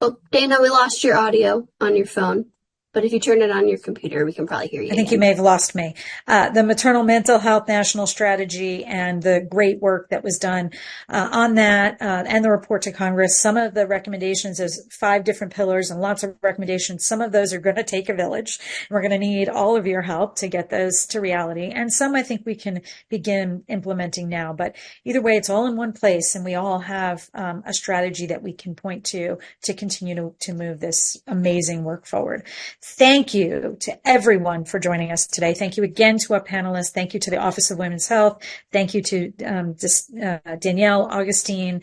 Oh, Dana, we lost your audio on your phone. but if you turn it on your computer, we can probably hear you. I think you may have lost me. The Maternal Mental Health National Strategy and the great work that was done on that and the report to Congress. Some of the recommendations is 5 different pillars and lots of recommendations. Some of those are going to take a village. We're going to need all of your help to get those to reality. And some I think we can begin implementing now. But either way, it's all in one place, and we all have a strategy that we can point to continue to move this amazing work forward. Thank you to everyone for joining us today. Thank you again to our panelists. Thank you to the Office of Women's Health. Thank you to Danielle, Augustine.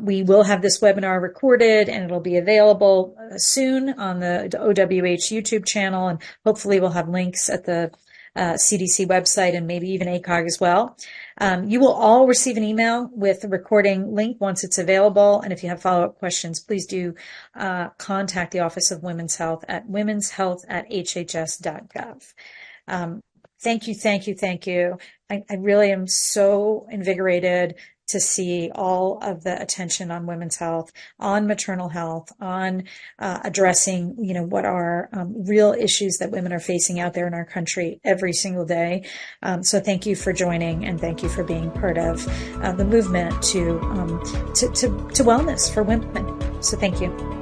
We will have this webinar recorded, and it'll be available soon on the OWH YouTube channel, and hopefully we'll have links at the CDC website and maybe even ACOG as well. You will all receive an email with the recording link once it's available. And if you have follow-up questions, please do contact the Office of Women's Health at womenshealth@hhs.gov. Thank you, thank you, thank you. I really am so invigorated to see all of the attention on women's health, on maternal health, on addressing, what are real issues that women are facing out there in our country every single day. So thank you for joining, and thank you for being part of the movement to wellness for women. So thank you.